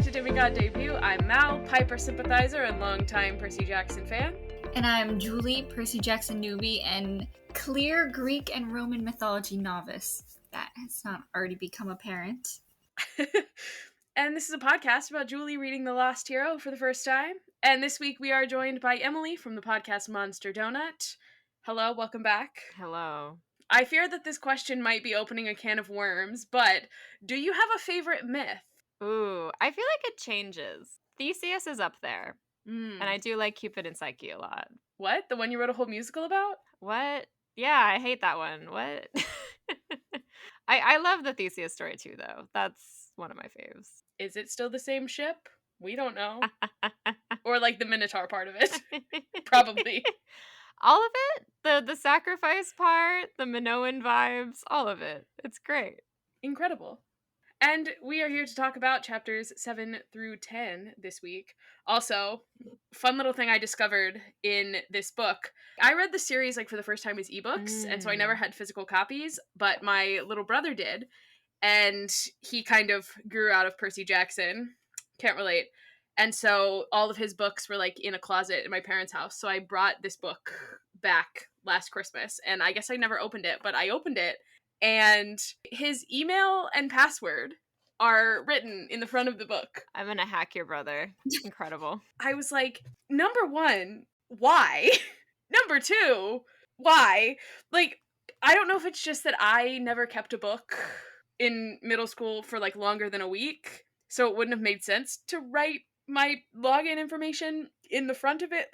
to Demigod Debut. I'm Mal, Piper sympathizer and longtime Percy Jackson fan. And I'm Julie, Percy Jackson newbie and clear Greek and Roman mythology novice. That has not already become apparent. And this is a podcast about Julie reading The Lost Hero for the first time. And this week we are joined by Emily from the podcast Monster Donut. Hello, welcome back. Hello. I fear that this question might be opening a can of worms, but do you have a favorite myth? Ooh, I feel like it changes. Theseus is up there. And I do like Cupid and Psyche a lot. What? The one you wrote a whole musical about? What? Yeah, I hate that one. What? I love the Theseus story too, though. That's one of my faves. Is it still the same ship? We don't know. Or like the Minotaur part of it. Probably. All of it? The sacrifice part, the Minoan vibes, all of it. It's great. Incredible. And we are here to talk about chapters 7 through 10 this week. Also, fun little thing I discovered in this book. I read the series for the first time as ebooks, and so I never had physical copies, but my little brother did, and he kind of grew out of Percy Jackson. Can't relate. And so all of his books were in a closet in my parents' house. So I brought this book back last Christmas, and I guess I never opened it, but I opened it, and his email and password are written in the front of the book. I'm gonna hack your brother. Incredible. I was like, number one, why? Number two, why? I don't know if it's just that I never kept a book in middle school for longer than a week, so it wouldn't have made sense to write my login information in the front of it.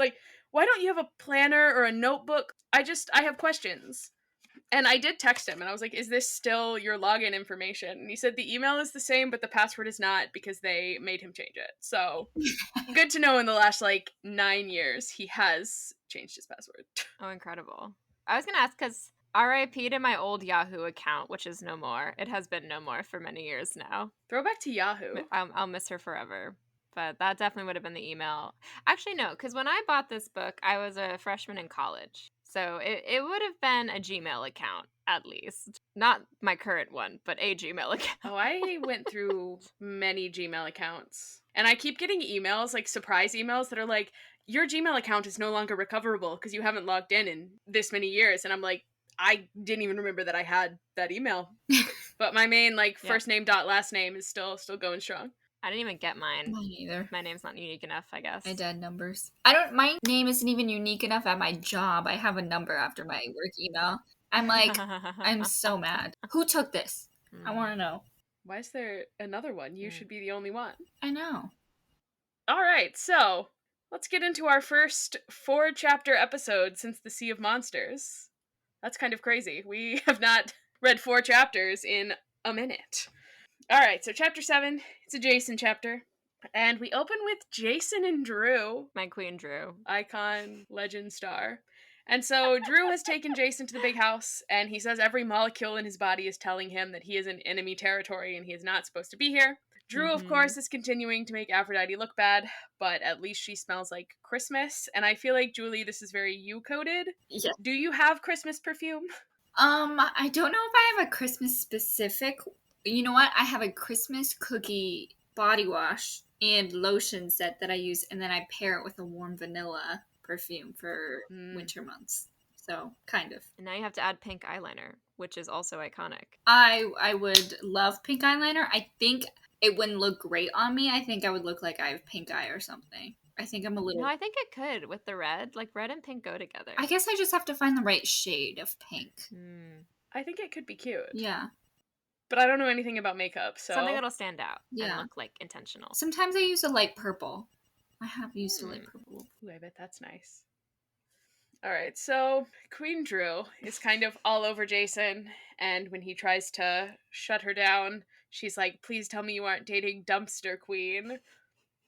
Why don't you have a planner or a notebook? I have questions. And I did text him, and I was like, is this still your login information? And he said the email is the same, but the password is not, because they made him change it. So, good to know in the last, 9 years, he has changed his password. Oh, incredible. I was gonna ask, because RIP to my old Yahoo account, which is no more. It has been no more for many years now. Throwback to Yahoo. I'll miss her forever. But that definitely would have been the email. Actually, no, because when I bought this book, I was a freshman in college. So it would have been a Gmail account, at least. Not my current one, but a Gmail account. Oh, I went through many Gmail accounts. And I keep getting emails, surprise emails that are your Gmail account is no longer recoverable because you haven't logged in this many years. And I'm like, I didn't even remember that I had that email. But my main, first name dot last name is still going strong. I didn't even get mine. Mine either. My name's not unique enough, I guess. I did numbers. My name isn't even unique enough at my job. I have a number after my work email. I'm so mad. Who took this? I want to know. Why is there another one? You should be the only one. I know. All right, so let's get into our first 4-chapter episode since the Sea of Monsters. That's kind of crazy. We have not read 4 chapters in a minute. All right, so chapter 7, it's a Jason chapter, and we open with Jason and Drew. My queen Drew. Icon, legend, star. And so Drew has taken Jason to the big house, and he says every molecule in his body is telling him that he is in enemy territory and he is not supposed to be here. Drew, of course, is continuing to make Aphrodite look bad, but at least she smells like Christmas, and I feel like, Julie, this is very you-coded. Yeah. Do you have Christmas perfume? I don't know if I have a Christmas specific. You know what? I have a Christmas cookie body wash and lotion set that I use, and then I pair it with a warm vanilla perfume for winter months. So, kind of. And now you have to add pink eyeliner, which is also iconic. I would love pink eyeliner. I think it wouldn't look great on me. I think I would look like I have pink eye or something. I think I'm a little... No, I think it could with the red. Red and pink go together. I guess I just have to find the right shade of pink. I think it could be cute. Yeah. But I don't know anything about makeup, so... Something that'll stand out and look intentional. Sometimes I use a light purple. I have used a light purple. Ooh, I bet that's nice. Alright, so Queen Drew is kind of all over Jason, and when he tries to shut her down, she's like, please tell me you aren't dating Dumpster Queen.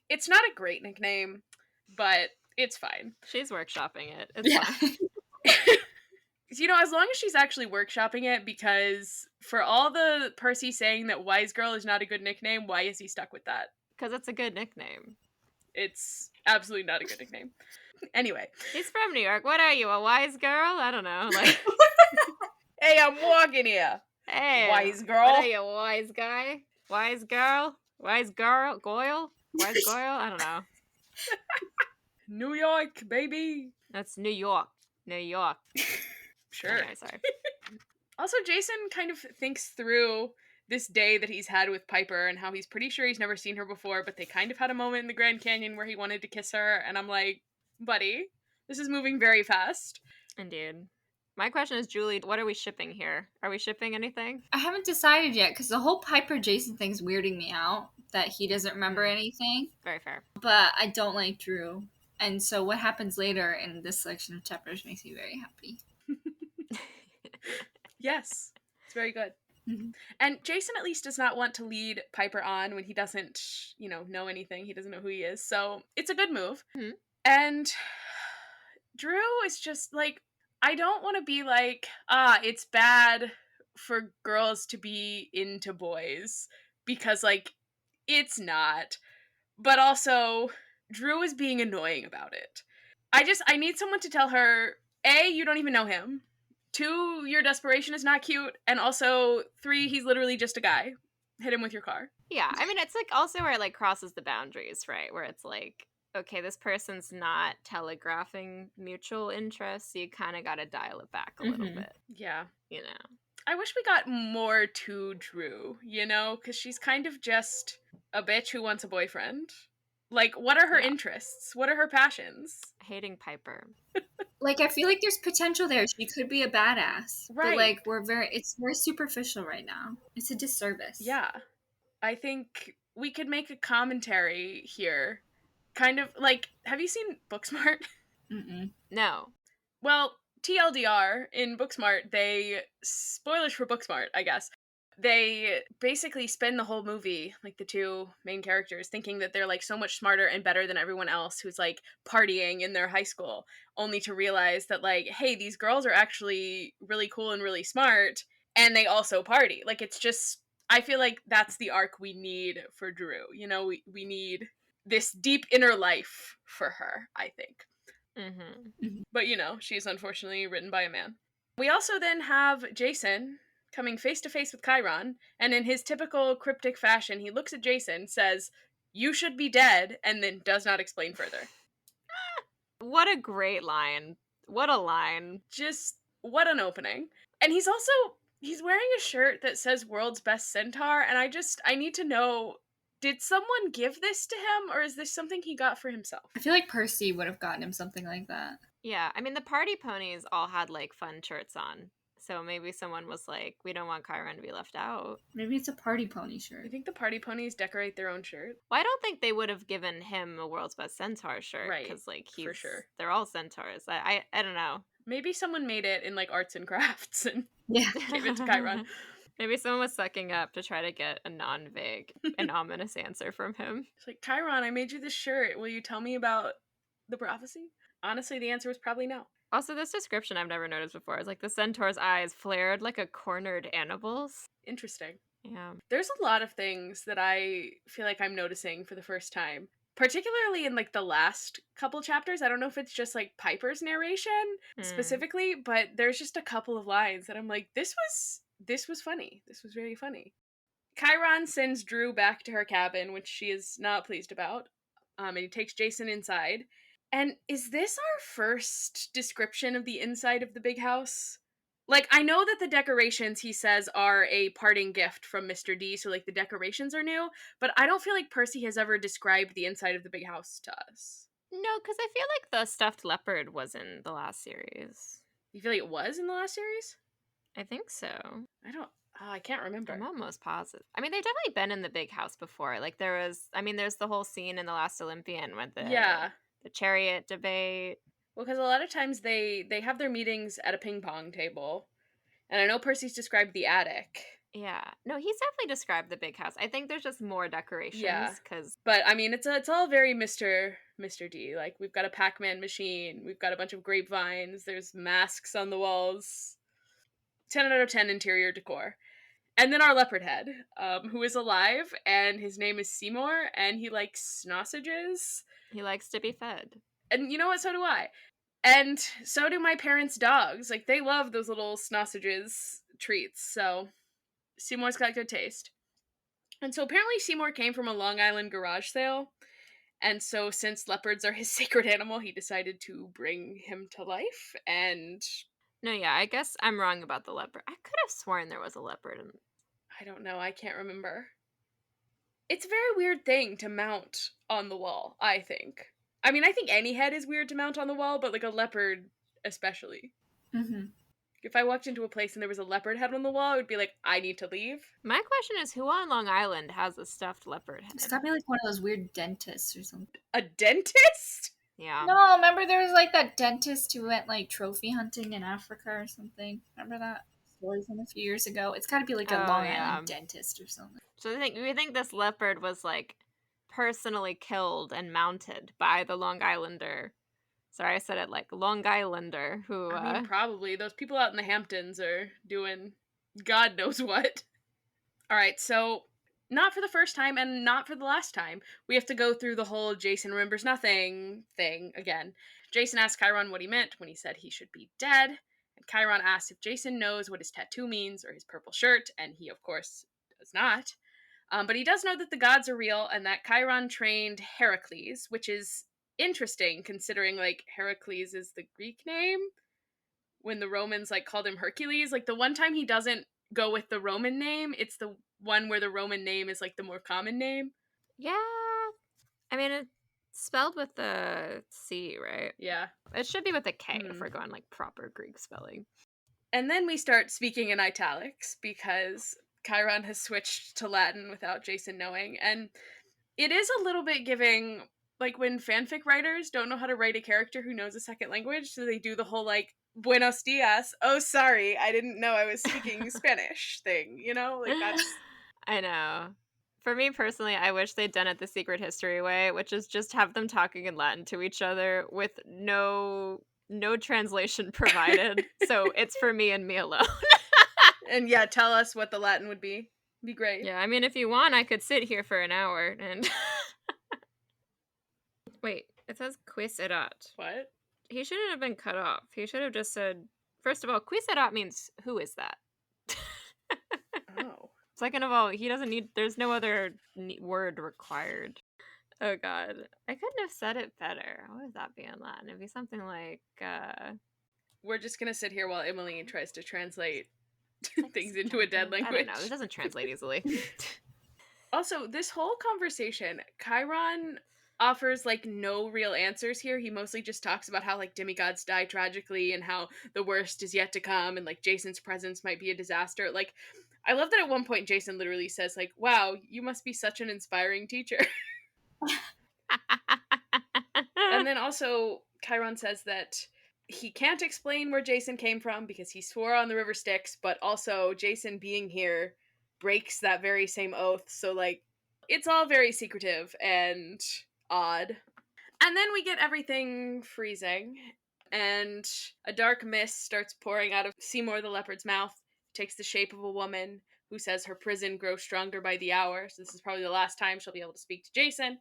It's not a great nickname, but it's fine. She's workshopping it. It's fine. As long as she's actually workshopping it, because for all the Percy saying that Wise Girl is not a good nickname, why is he stuck with that? Because it's a good nickname. It's absolutely not a good nickname. Anyway. He's from New York. What are you, a wise girl? I don't know. Hey, I'm walking here. Hey. Wise girl. What are you, wise guy? Wise girl? Wise girl, Goyle? Wise Goyle? I don't know. New York, baby. That's New York. New York. Sure. Anyway, sorry. Also, Jason kind of thinks through this day that he's had with Piper and how he's pretty sure he's never seen her before, but they kind of had a moment in the Grand Canyon where he wanted to kiss her, and I'm like, buddy, this is moving very fast. Indeed. My question is, Julie, what are we shipping here? Are we shipping anything? I haven't decided yet because the whole Piper Jason thing's weirding me out that he doesn't remember anything. Very fair. But I don't like Drew. And so what happens later in this section of chapters makes me very happy. Yes, it's very good. Mhm. And Jason at least does not want to lead Piper on when he doesn't, know anything. He doesn't know who he is. So it's a good move. Mhm. And Drew is just like, I don't want to be like, it's bad for girls to be into boys because, like, it's not. But also, Drew is being annoying about it. I need someone to tell her, A, you don't even know him. 2, your desperation is not cute. And also, 3, he's literally just a guy. Hit him with your car. Yeah, I mean, it's like also where it like crosses the boundaries, right? Where it's like, okay, this person's not telegraphing mutual interest, so you kind of got to dial it back a little Mhm. bit, Yeah. you know? I wish we got more to Drew, because she's kind of just a bitch who wants a boyfriend. Like, what are her Yeah. interests? What are her passions? Hating Piper. Like I feel like there's potential there. She could be a badass. Right. But like it's very superficial right now. It's a disservice. Yeah. I think we could make a commentary here. Kind of like, have you seen Booksmart? Mm-mm. No. Well, TLDR, in Booksmart, spoilers for Booksmart, I guess. They basically spend the whole movie, like the 2 main characters, thinking that they're like so much smarter and better than everyone else who's like partying in their high school, only to realize that, like, hey, these girls are actually really cool and really smart, and they also party. Like, it's just, I feel like that's the arc we need for Drew. We need this deep inner life for her, I think. Mm-hmm. But she's unfortunately written by a man. We also then have Jason coming face to face with Chiron, and in his typical cryptic fashion, he looks at Jason, says, "You should be dead," and then does not explain further. What a great line. What a line. Just what an opening. And he's wearing a shirt that says "World's Best Centaur," and I need to know, did someone give this to him, or is this something he got for himself? I feel like Percy would have gotten him something like that. Yeah, I mean, the party ponies all had like fun shirts on. So maybe someone was like, we don't want Chiron to be left out. Maybe it's a party pony I shirt. think the party ponies decorate their own shirt. Well, I don't think they would have given him a World's Best Centaur shirt. Right, Because, like, for sure. They're all centaurs. I don't know. Maybe someone made it in like arts and crafts and Yeah. gave it to Chiron. Maybe someone was sucking up to try to get a non-vague and ominous answer from him. It's like, Chiron, I made you this shirt. Will you tell me about the prophecy? Honestly, the answer was probably no. Also, this description I've never noticed before is like the centaur's eyes flared like a cornered animal's. Interesting. Yeah. There's a lot of things that I feel like I'm noticing for the first time, particularly in like the last couple chapters. I don't know if it's just like Piper's narration specifically, but there's just a couple of lines that I'm like, this was funny. This was very funny. Chiron sends Drew back to her cabin, which she is not pleased about. And he takes Jason inside. And is this our first description of the inside of the big house? Like, I know that the decorations, he says, are a parting gift from Mr. D, so, like, the decorations are new, but I don't feel like Percy has ever described the inside of the big house to us. No, because I feel like the stuffed leopard was in the last series. You feel like it was in the last series? I think so. I can't remember. I'm almost positive. I mean, they've definitely been in the big house before. Like, there's the whole scene in The Last Olympian with the chariot debate. Well, because a lot of times they have their meetings at a ping pong table. And I know Percy's described the attic. Yeah. No, he's definitely described the big house. I think there's just more decorations. Yeah. Cause... But, I mean, it's all very Mr. D. Like, we've got a Pac-Man machine. We've got a bunch of grapevines. There's masks on the walls. 10 out of 10 interior decor. And then our leopard head, who is alive, and his name is Seymour, and he likes sausages. He likes to be fed. And you know what? So do I. And so do my parents' dogs. Like, they love those little sausages treats, so Seymour's got good taste. And so apparently Seymour came from a Long Island garage sale. And so since leopards are his sacred animal, he decided to bring him to life. And No, yeah, I guess I'm wrong about the leopard. I could have sworn there was a leopard in. I don't know, I can't remember. It's a very weird thing to mount on the wall, I think. I mean, I think any head is weird to mount on the wall, but like a leopard especially. Mm-hmm. If I walked into a place and there was a leopard head on the wall, I would be like, I need to leave. My question is, who on Long Island has a stuffed leopard It's head? gotta be like one of those weird dentists or something. A dentist? Yeah. No, remember there was like that dentist who went like trophy hunting in Africa or something. Remember that story from a few years ago? It's gotta be like a Oh, Long yeah. Island dentist or something. So we think this leopard was like personally killed and mounted by the Long Islander. Sorry, I said it like Long Islander, who I mean, probably. Those people out in the Hamptons are doing God knows what. All right, so not for the first time and not for the last time, we have to go through the whole Jason remembers nothing thing again. Jason asks Chiron what he meant when he said he should be dead, and Chiron asks if Jason knows what his tattoo means or his purple shirt, and he, of course, does not. But he does know that the gods are real and that Chiron trained Heracles, which is interesting considering, like, Heracles is the Greek name when the Romans, like, called him Hercules. Like, the one time he doesn't go with the Roman name, it's the one where the Roman name is, like, the more common name. yeah. I mean, it's spelled with the C, right? Yeah. It should be with a K if Mhm. we're going like proper Greek spelling. And then we start speaking in italics because Chiron has switched to Latin without Jason knowing. And it is a little bit giving, like, when fanfic writers don't know how to write a character who knows a second language, so they do the whole, like, buenos dias, oh, sorry, I didn't know I was speaking Spanish thing, you know? Like, that's. I know. For me personally, I wish they'd done it the secret history way, which is just have them talking in Latin to each other with no translation provided. So it's for me and me alone. And yeah, tell us what the Latin would be. Be great. Yeah, I mean, if you want, I could sit here for an hour and. Wait, it says quis erat. What? He shouldn't have been cut off. He should have just said, first of all, quis erat means who is that? Oh. Second of all, he doesn't need, there's no other word required. Oh god. I couldn't have said it better. What would that be in Latin? It'd be something like, We're just gonna sit here while Emily tries to translate things into a dead language. I don't know. It doesn't translate easily. Also, this whole conversation, Chiron offers, like, no real answers here. He mostly just talks about how, like, demigods die tragically and how the worst is yet to come and, like, Jason's presence might be a disaster. Like, I love that at one point Jason literally says, like, wow, you must be such an inspiring teacher. And then also, Chiron says that he can't explain where Jason came from because he swore on the river Styx, but also Jason being here breaks that very same oath. So, like, it's all very secretive and odd. And then we get everything freezing, and a dark mist starts pouring out of Seymour the leopard's mouth, takes the shape of a woman who says her prison grows stronger by the hour. So this is probably the last time she'll be able to speak to Jason.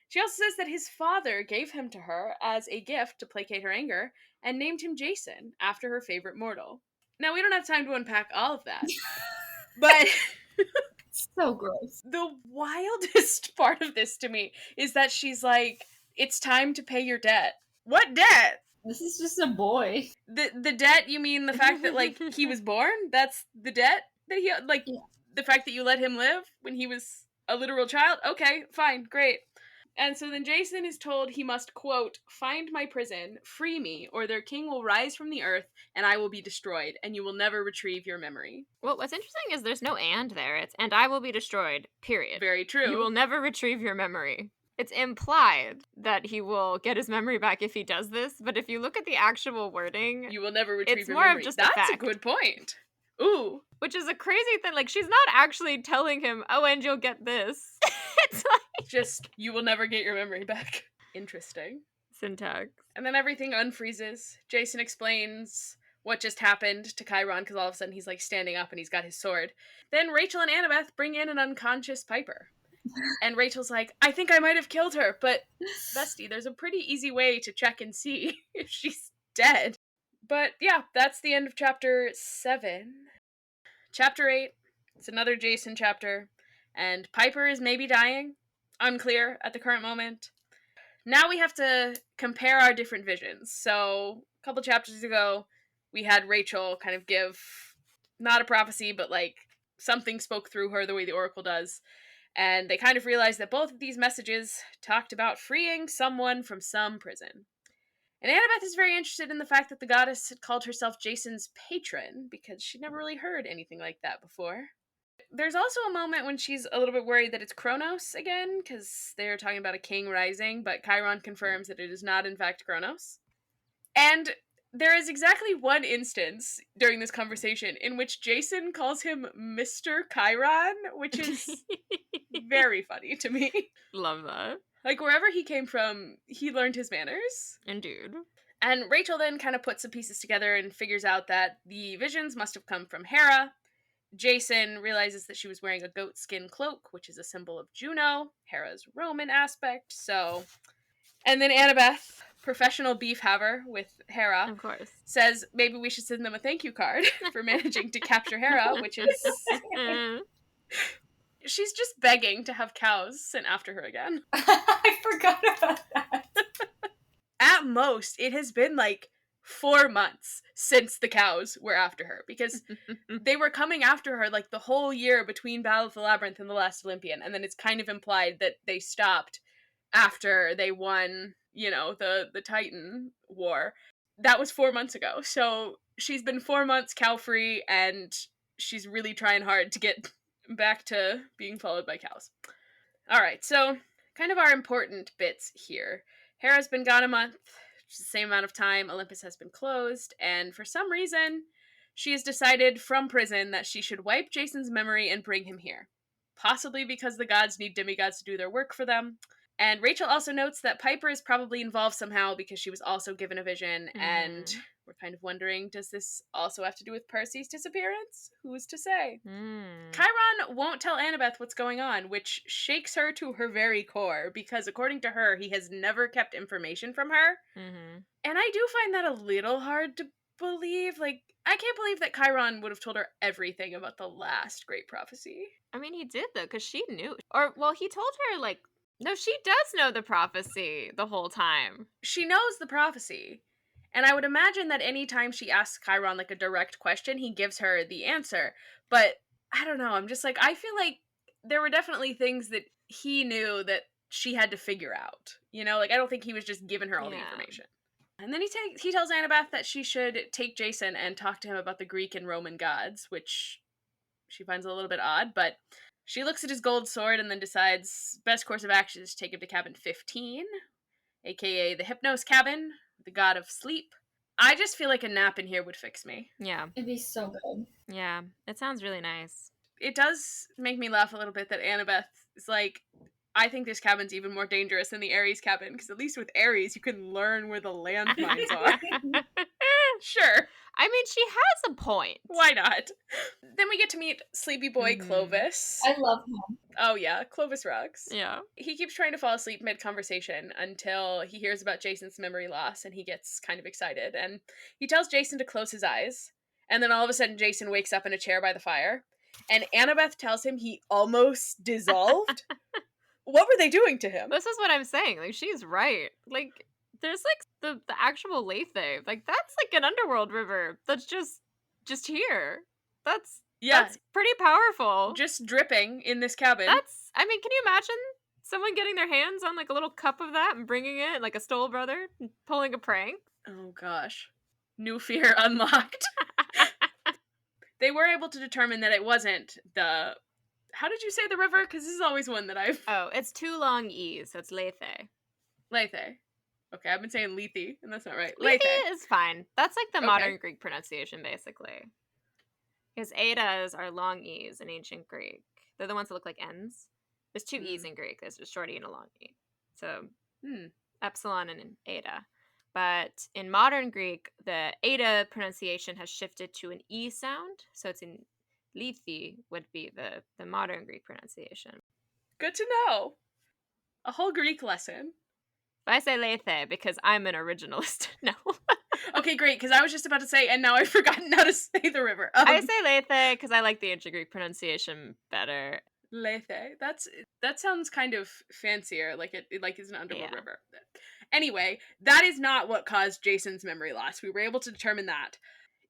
She also says that his father gave him to her as a gift to placate her anger and named him Jason after her favorite mortal. Now, we don't have time to unpack all of that, but So gross. the wildest part of this to me is that she's like, it's time to pay your debt. What debt? This is just a boy. The debt, you mean the fact that, like, he was born? That's the debt that he, like, Yeah. the fact that you let him live when he was a literal child? Okay, fine, great. And so then Jason is told he must, quote, find my prison, free me, or their king will rise from the earth and I will be destroyed, and you will never retrieve your memory. Well, what's interesting is there's no and there. It's and I will be destroyed, period. Very true. You will never retrieve your memory. It's implied that he will get his memory back if he does this, but if you look at the actual wording, You will never retrieve it's your more of memory. just a That's a fact. good point. Ooh. Which is a crazy thing. Like, she's not actually telling him, oh, and you'll get this. It's like Just, you will never get your memory back. Interesting. syntax. And then everything unfreezes. Jason explains what just happened to Chiron because all of a sudden he's, like, standing up and he's got his sword. Then Rachel and Annabeth bring in an unconscious Piper. And Rachel's like, I think I might have killed her, but bestie, there's a pretty easy way to check and see if she's dead. But yeah, that's the end of chapter 7. Chapter 8, it's another Jason chapter, And Piper is maybe dying. Unclear at the current moment. Now we have to compare our different visions. So, a couple chapters ago, we had Rachel kind of give, not a prophecy, but like something spoke through her the way the Oracle does. And they kind of realized that both of these messages talked about freeing someone from some prison. And Annabeth is very interested in the fact that the goddess had called herself Jason's patron, because she'd never really heard anything like that before. There's also a moment when she's a little bit worried that it's Kronos again, because they're talking about a king rising, but Chiron confirms that it is not, in fact, Kronos. And there is exactly one instance during this conversation in which Jason calls him Mr. Chiron, which is very funny to me. Love that. Like, wherever he came from, he learned his manners. Indeed. And Rachel then kind of puts the pieces together and figures out that the visions must have come from Hera. Jason realizes that she was wearing a goat skin cloak, which is a symbol of Juno, Hera's Roman aspect. So, and then Annabeth, professional beef haver with Hera, Of course. says maybe we should send them a thank you card for managing to capture Hera, which is she's just begging to have cows sent after her again. I forgot about that. At most, it has been like 4 months since the cows were after her, because they were coming after her like the whole year between Battle of the Labyrinth and The Last Olympian, and then it's kind of implied that they stopped after they won, you know, the Titan War. That was 4 months ago. So she's been 4 months cow-free, and she's really trying hard to get back to being followed by cows. Alright, so kind of our important bits here. Hera's been gone a month, which is the same amount of time Olympus has been closed, and for some reason, she has decided from prison that she should wipe Jason's memory and bring him here. Possibly because the gods need demigods to do their work for them. And Rachel also notes that Piper is probably involved somehow because she was also given a vision, and we're kind of wondering, does this also have to do with Percy's disappearance? Who's to say? Chiron won't tell Annabeth what's going on, which shakes her to her very core, because according to her, he has never kept information from her. And I do find that a little hard to believe. Like, I can't believe that Chiron would have told her everything about the last great prophecy. I mean, he did, though, because she knew. Or, well, he told her, like, no, she does know the prophecy the whole time. She knows the prophecy. And I would imagine that any time she asks Chiron, like, a direct question, he gives her the answer. But, I don't know, I'm just like, I feel like there were definitely things that he knew that she had to figure out. You know, like, I don't think he was just giving her all the information. And then he tells Annabeth that she should take Jason and talk to him about the Greek and Roman gods, which she finds a little bit odd, but she looks at his gold sword and then decides best course of action is to take him to cabin 15, aka the Hypnos cabin, the god of sleep. I just feel like a nap in here would fix me. Yeah. It'd be so good. Yeah, it sounds really nice. It does make me laugh a little bit that Annabeth is like, I think this cabin's even more dangerous than the Ares cabin, because at least with Ares, you can learn where the landmines are. Sure. I mean, she has a point. Why not? Then we get to meet sleepy boy Clovis. I love him. Oh yeah, Clovis rocks. Yeah. He keeps trying to fall asleep mid-conversation until he hears about Jason's memory loss, and he gets kind of excited. And he tells Jason to close his eyes. And then all of a sudden, Jason wakes up in a chair by the fire. And Annabeth tells him he almost dissolved. What were they doing to him? This is what I'm saying. Like, she's right. Like, there's, like, the actual Lethe. Like, that's, like, an underworld river that's just here. That's pretty powerful. Just dripping in this cabin. I mean, can you imagine someone getting their hands on, like, a little cup of that and bringing it, like a Stoll brother, and pulling a prank? Oh, gosh. New fear unlocked. They were able to determine that it wasn't the... How did you say the river? Because this is always one that I've... Oh, it's 2 long E's, so it's Lethe. Lethe. Okay, I've been saying Lethe, and that's not right. Lethe is fine. That's like the Okay. modern Greek pronunciation, basically. Because Edas are long E's in ancient Greek. They're the ones that look like N's. There's 2 E's in Greek. There's a short E and a long E. So, epsilon and an eta. But in modern Greek, the eta pronunciation has shifted to an E sound. So it's in Lethe would be the modern Greek pronunciation. Good to know. A whole Greek lesson. But I say Lethe because I'm an originalist. No. Okay, great, because I was just about to say, and now I've forgotten how to say the river. I say Lethe because I like the ancient Greek pronunciation better. Lethe. That sounds kind of fancier, like it like is an underworld Yeah. river. Anyway, that is not what caused Jason's memory loss. We were able to determine that.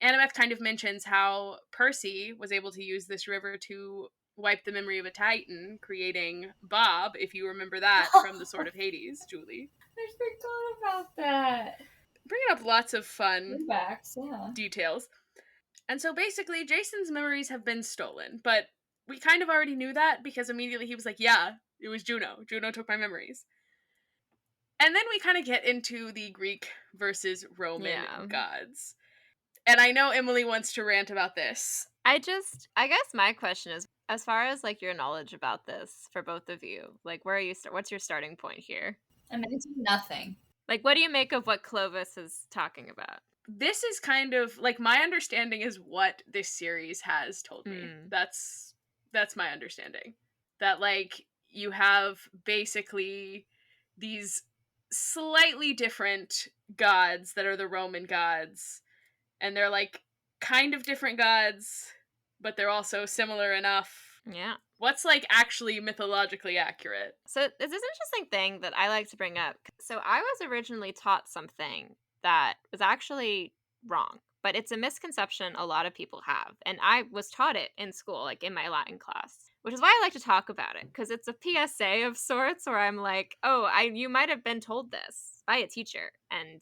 Annabeth kind of mentions how Percy was able to use this river to wipe the memory of a Titan, creating Bob, if you remember that from the Sword of Hades, Julie. I forgot about that. Bringing up lots of fun Throwbacks, yeah. details. And so basically, Jason's memories have been stolen, but we kind of already knew that because immediately he was like, yeah, it was Juno. Juno took my memories. And then we kind of get into the Greek versus Roman Yeah. gods. And I know Emily wants to rant about this. I guess my question is, as far as like your knowledge about this for both of you, like where are you what's your starting point here? I mean, it's nothing. Like what do you make of what Clovis is talking about? This is kind of like my understanding is what this series has told me. Mm. That's my understanding. That like you have basically these slightly different gods that are the Roman gods, and they're like kind of different gods, but they're also similar enough. Yeah. What's like actually mythologically accurate? So there's this interesting thing that I like to bring up. So I was originally taught something that was actually wrong, but it's a misconception a lot of people have. And I was taught it in school, like in my Latin class, which is why I like to talk about it because it's a PSA of sorts where I'm like, "Oh, you might have been told this by a teacher." And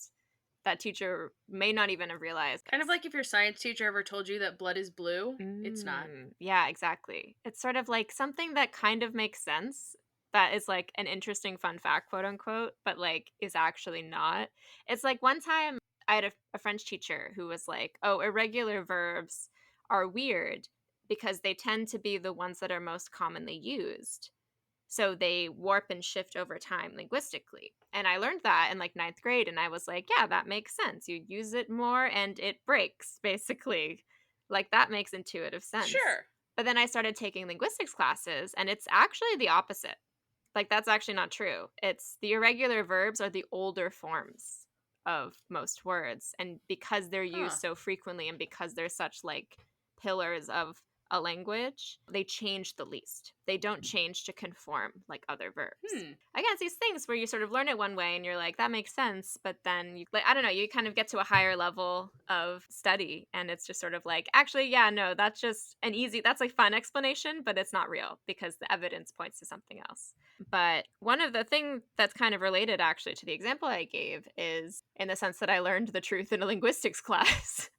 that teacher may not even have realized. Kind of like if your science teacher ever told you that blood is blue, it's not. Yeah, exactly. It's sort of like something that kind of makes sense. That is like an interesting fun fact, quote unquote, but like is actually not. It's like one time I had a French teacher who was like, oh, irregular verbs are weird because they tend to be the ones that are most commonly used. So they warp and shift over time linguistically. And I learned that in like ninth grade, and I was like, yeah, that makes sense. You use it more and it breaks, basically. Like that makes intuitive sense. Sure. But then I started taking linguistics classes, and it's actually the opposite. Like that's actually not true. It's the irregular verbs are the older forms of most words. And because they're used so frequently and because they're such like pillars of a language, they change the least. They don't change to conform like other verbs. Again, it's these things where you sort of learn it one way and you're like, that makes sense. But then you like, I don't know, you kind of get to a higher level of study and it's just sort of like, actually, yeah, no, that's just that's like fun explanation, but it's not real because the evidence points to something else. But one of the things that's kind of related actually to the example I gave is in the sense that I learned the truth in a linguistics class.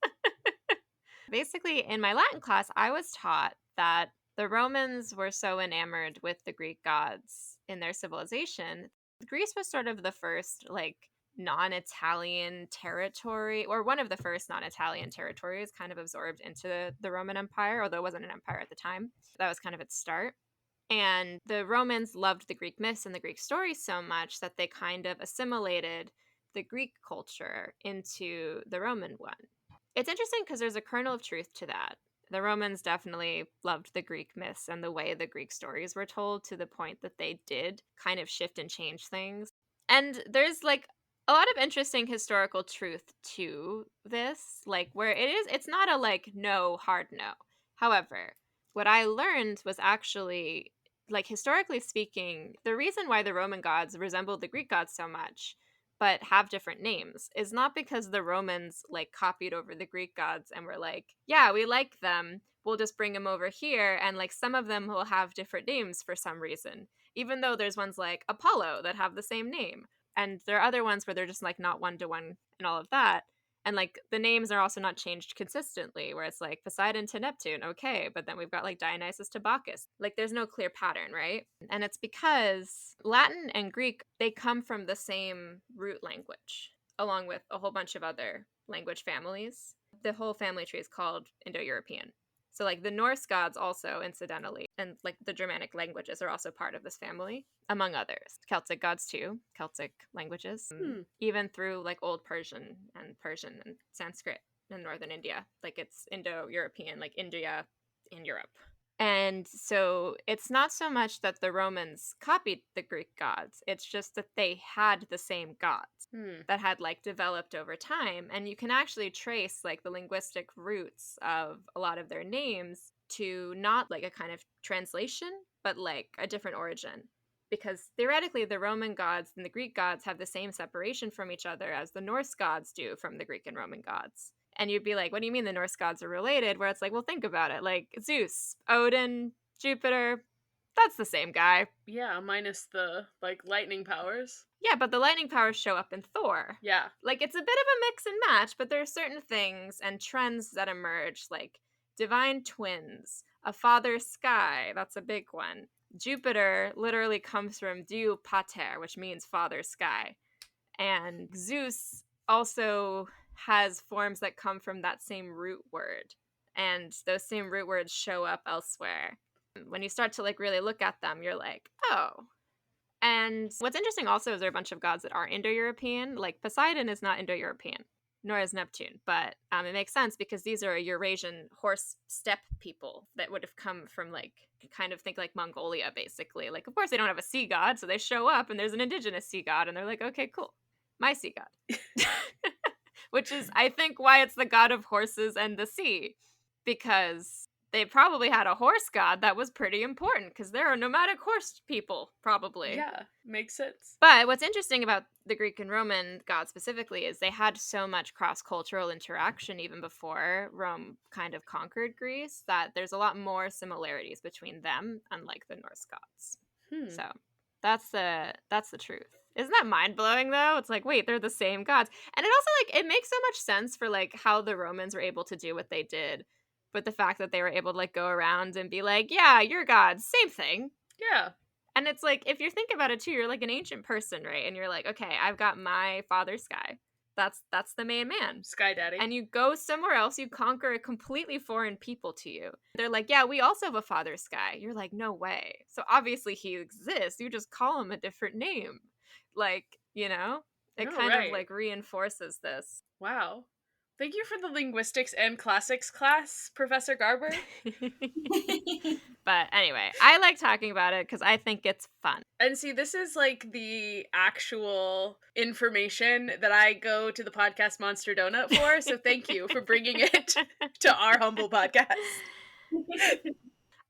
Basically, in my Latin class, I was taught that the Romans were so enamored with the Greek gods in their civilization. Greece was sort of the first, like, non-Italian territory, or one of the first non-Italian territories kind of absorbed into the Roman Empire, although it wasn't an empire at the time. That was kind of its start. And the Romans loved the Greek myths and the Greek stories so much that they kind of assimilated the Greek culture into the Roman one. It's interesting because there's a kernel of truth to that. The Romans definitely loved the Greek myths and the way the Greek stories were told to the point that they did kind of shift and change things. And there's like a lot of interesting historical truth to this, like where it's not a like no, hard no. However, what I learned was actually like historically speaking, the reason why the Roman gods resembled the Greek gods so much but have different names is not because the Romans like copied over the Greek gods and were like, yeah, we like them. We'll just bring them over here. And like some of them will have different names for some reason, even though there's ones like Apollo that have the same name. And there are other ones where they're just like not one to one and all of that. And like the names are also not changed consistently, where it's like Poseidon to Neptune, okay, but then we've got like Dionysus to Bacchus. Like there's no clear pattern, right? And it's because Latin and Greek, they come from the same root language, along with a whole bunch of other language families. The whole family tree is called Indo European. So, like, the Norse gods also, incidentally, and like the Germanic languages are also part of this family, among others. Celtic gods, too, Celtic languages, even through like Old Persian and Sanskrit in northern India. Like, it's Indo European, like India in Europe. And so it's not so much that the Romans copied the Greek gods, it's just that they had the same gods that had like developed over time. And you can actually trace like the linguistic roots of a lot of their names to not like a kind of translation, but like a different origin. Because theoretically, the Roman gods and the Greek gods have the same separation from each other as the Norse gods do from the Greek and Roman gods. And you'd be like, what do you mean the Norse gods are related? Where it's like, well, think about it. Like Zeus, Odin, Jupiter, that's the same guy. Yeah, minus the, like, lightning powers. Yeah, but the lightning powers show up in Thor. Yeah. Like, it's a bit of a mix and match, but there are certain things and trends that emerge, like divine twins, a father sky, that's a big one. Jupiter literally comes from Dieu Pater, which means father sky. And Zeus also has forms that come from that same root word. And those same root words show up elsewhere. When you start to like really look at them, you're like, oh. And what's interesting also is there are a bunch of gods that are Indo-European. Like Poseidon is not Indo-European, nor is Neptune. But it makes sense because these are Eurasian horse steppe people that would have come from like, kind of think like Mongolia, basically. Like, of course, they don't have a sea god, so they show up and there's an indigenous sea god, and they're like, okay, cool. My sea god. Which is, I think, why it's the god of horses and the sea. Because they probably had a horse god that was pretty important because there are nomadic horse people, probably. Yeah, makes sense. But what's interesting about the Greek and Roman gods specifically is they had so much cross-cultural interaction even before Rome kind of conquered Greece that there's a lot more similarities between them, unlike the Norse gods. So that's the truth. Isn't that mind-blowing though? It's like, wait, they're the same gods. And it also like it makes so much sense for like how the Romans were able to do what they did. But the fact that they were able to like go around and be like, yeah, you're gods, same thing. Yeah. And it's like, if you're thinking about it too, you're like an ancient person, right? And you're like, okay, I've got my father sky. That's the main man. Sky Daddy. And you go somewhere else, you conquer a completely foreign people to you. They're like, yeah, we also have a father sky. You're like, no way. So obviously he exists. You just call him a different name. Like, you know? It kind of like reinforces this. Wow. Thank you for the linguistics and classics class, Professor Garber. But anyway, I like talking about it because I think it's fun. And see, this is like the actual information that I go to the podcast Monster Donut for, so thank you for bringing it to our humble podcast.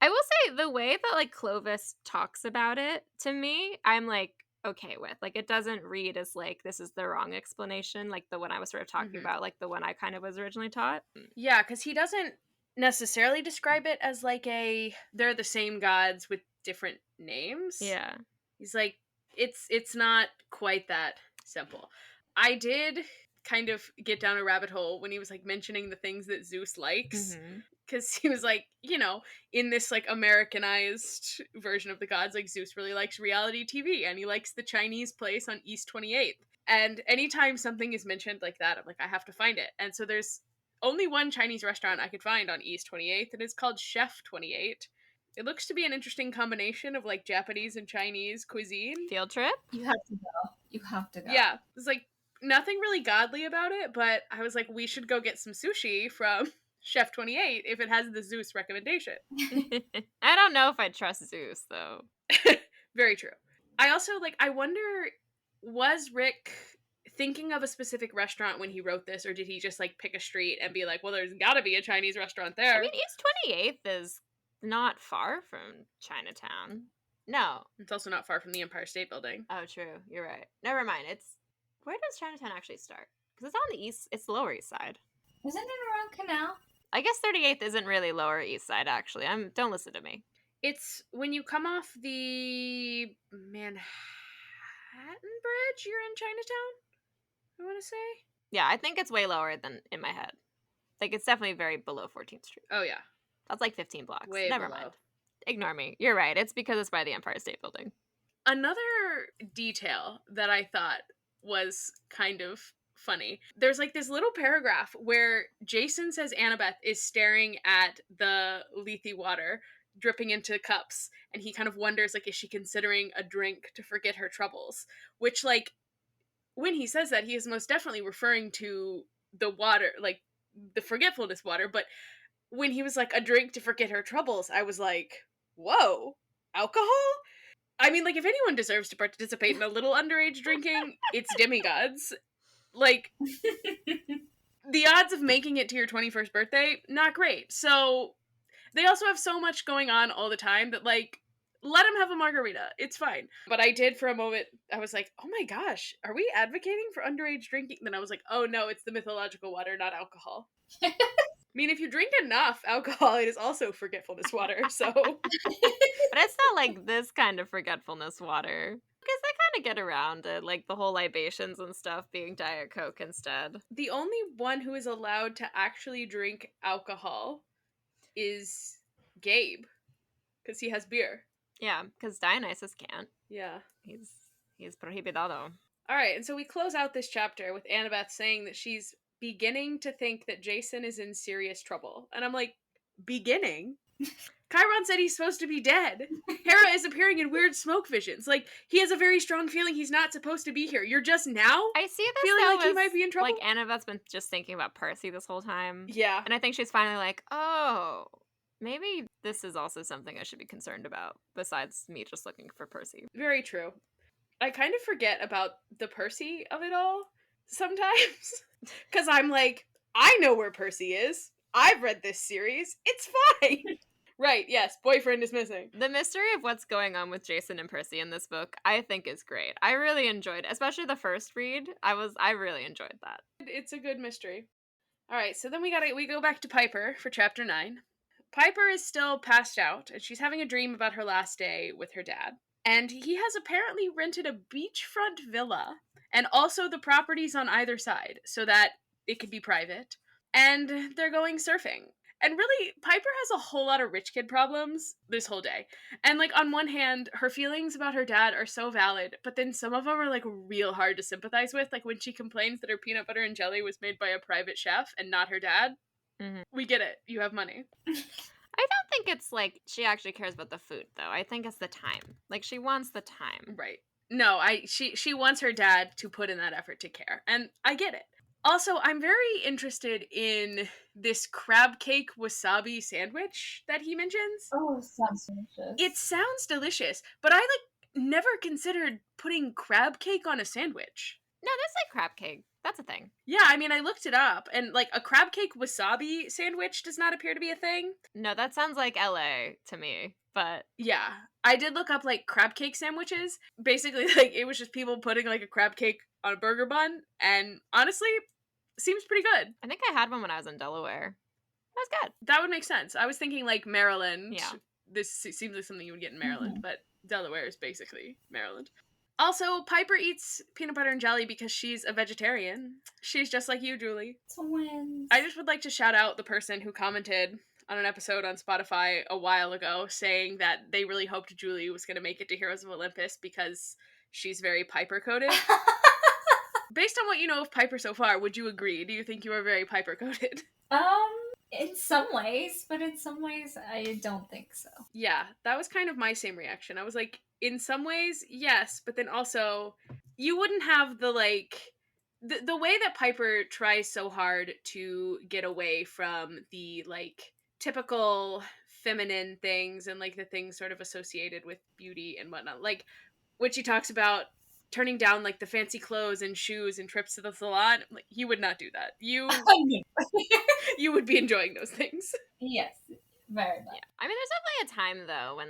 I will say the way that like Clovis talks about it to me, I'm like okay with. Like it doesn't read as like this is the wrong explanation, like the one I was sort of talking about, like the one I kind of was originally taught. Yeah, because he doesn't necessarily describe it as like they're the same gods with different names. Yeah. He's like, it's not quite that simple. I did kind of get down a rabbit hole when he was like mentioning the things that Zeus likes. Because he was like, you know, in this like Americanized version of the gods, like Zeus really likes reality TV and he likes the Chinese place on East 28th. And anytime something is mentioned like that, I'm like, I have to find it. And so there's only one Chinese restaurant I could find on East 28th, and it's called Chef 28. It looks to be an interesting combination of like Japanese and Chinese cuisine. Field trip? You have to go. You have to go. Yeah. It's like nothing really godly about it, but I was like, we should go get some sushi from Chef 28 if it has the Zeus recommendation. I don't know if I trust Zeus though. Very true. I also like, I wonder, was Rick thinking of a specific restaurant when he wrote this, or did he just like pick a street and be like, well, there's gotta be a Chinese restaurant there? I mean, East 28th is not far from Chinatown. No. It's also not far from the Empire State Building. Oh, true. You're right. Never mind. Where does Chinatown actually start? Because it's on the east, it's the Lower East Side. Isn't it around Canal? I guess 38th isn't really Lower East Side, actually. Don't listen to me. It's when you come off the Manhattan Bridge, you're in Chinatown, I want to say. Yeah, I think it's way lower than in my head. Like, it's definitely very below 14th Street. Oh, yeah. That's like 15 blocks. Way Never below. mind. Ignore me. You're right. It's because it's by the Empire State Building. Another detail that I thought was kind of funny. There's like this little paragraph where Jason says Annabeth is staring at the Lethe water dripping into cups, and he kind of wonders, like, is she considering a drink to forget her troubles? Which, like, when he says that, he is most definitely referring to the water, like, the forgetfulness water, but when he was like, a drink to forget her troubles, I was like, whoa, alcohol? I mean, like, if anyone deserves to participate in a little underage drinking, it's demigods. Like, the odds of making it to your 21st birthday, not great. So, they also have so much going on all the time that, like, Let him have a margarita. It's fine. But I did for a moment, I was like, oh my gosh, are we advocating for underage drinking? Then I was like, oh no, it's the mythological water, not alcohol. I mean, if you drink enough alcohol, it is also forgetfulness water, so. But it's not like this kind of forgetfulness water. Because they kind of get around it, like the whole libations and stuff being Diet Coke instead. The only one who is allowed to actually drink alcohol is Gabe, because he has beer. Yeah, because Dionysus can't. Yeah. He's prohibitado. All right, and so we close out this chapter with Annabeth saying that she's beginning to think that Jason is in serious trouble. And I'm like, beginning? Chiron said he's supposed to be dead. Hera is appearing in weird smoke visions. Like, he has a very strong feeling he's not supposed to be here. You're just now I see this feeling though like he as, might be in trouble? like, Annabeth's been just thinking about Percy this whole time. Yeah. And I think she's finally like, oh, maybe this is also something I should be concerned about, besides me just looking for Percy. Very true. I kind of forget about the Percy of it all sometimes. Because I'm like, I know where Percy is. I've read this series. It's fine. Right, yes, boyfriend is missing. The mystery of what's going on with Jason and Percy in this book, I think is great. I really enjoyed it, especially the first read. I really enjoyed that. It's a good mystery. All right, so then we go back to Piper for chapter 9. Piper is still passed out, and she's having a dream about her last day with her dad. And he has apparently rented a beachfront villa, and also the properties on either side, so that it could be private. And they're going surfing. And really, Piper has a whole lot of rich kid problems this whole day. And, like, on one hand, her feelings about her dad are so valid, but then some of them are, like, real hard to sympathize with. Like, when she complains that her peanut butter and jelly was made by a private chef and not her dad. Mm-hmm. We get it. You have money. I don't think it's, like, she actually cares about the food, though. I think it's the time. Like, she wants the time. Right. No, she wants her dad to put in that effort to care. And I get it. Also, I'm very interested in this crab cake wasabi sandwich that he mentions. Oh, it sounds delicious. It sounds delicious, but I, never considered putting crab cake on a sandwich. No, there's, crab cake. That's a thing. Yeah, I mean, I looked it up, and, a crab cake wasabi sandwich does not appear to be a thing. No, that sounds like LA to me, but... Yeah. I did look up, crab cake sandwiches. Basically, it was just people putting, a crab cake on a burger bun, and honestly... seems pretty good. I think I had one when I was in Delaware. That was good. That would make sense. I was thinking Maryland. Yeah. This seems like something you would get in Maryland, but Delaware is basically Maryland. Also, Piper eats peanut butter and jelly because she's a vegetarian. She's just like you, Julie. Twins. I just would like to shout out the person who commented on an episode on Spotify a while ago saying that they really hoped Julie was going to make it to Heroes of Olympus because she's very Piper-coded. Based on what you know of Piper so far, would you agree? Do you think you are very Piper-coded? In some ways, but in some ways, I don't think so. Yeah, that was kind of my same reaction. I was like, in some ways, yes, but then also, you wouldn't have the way that Piper tries so hard to get away from the, typical feminine things and, the things sort of associated with beauty and whatnot. When she talks about turning down the fancy clothes and shoes and trips to the salon, you would not do that. You would be enjoying those things. Yes, very much. Yeah. I mean, there's definitely a time though when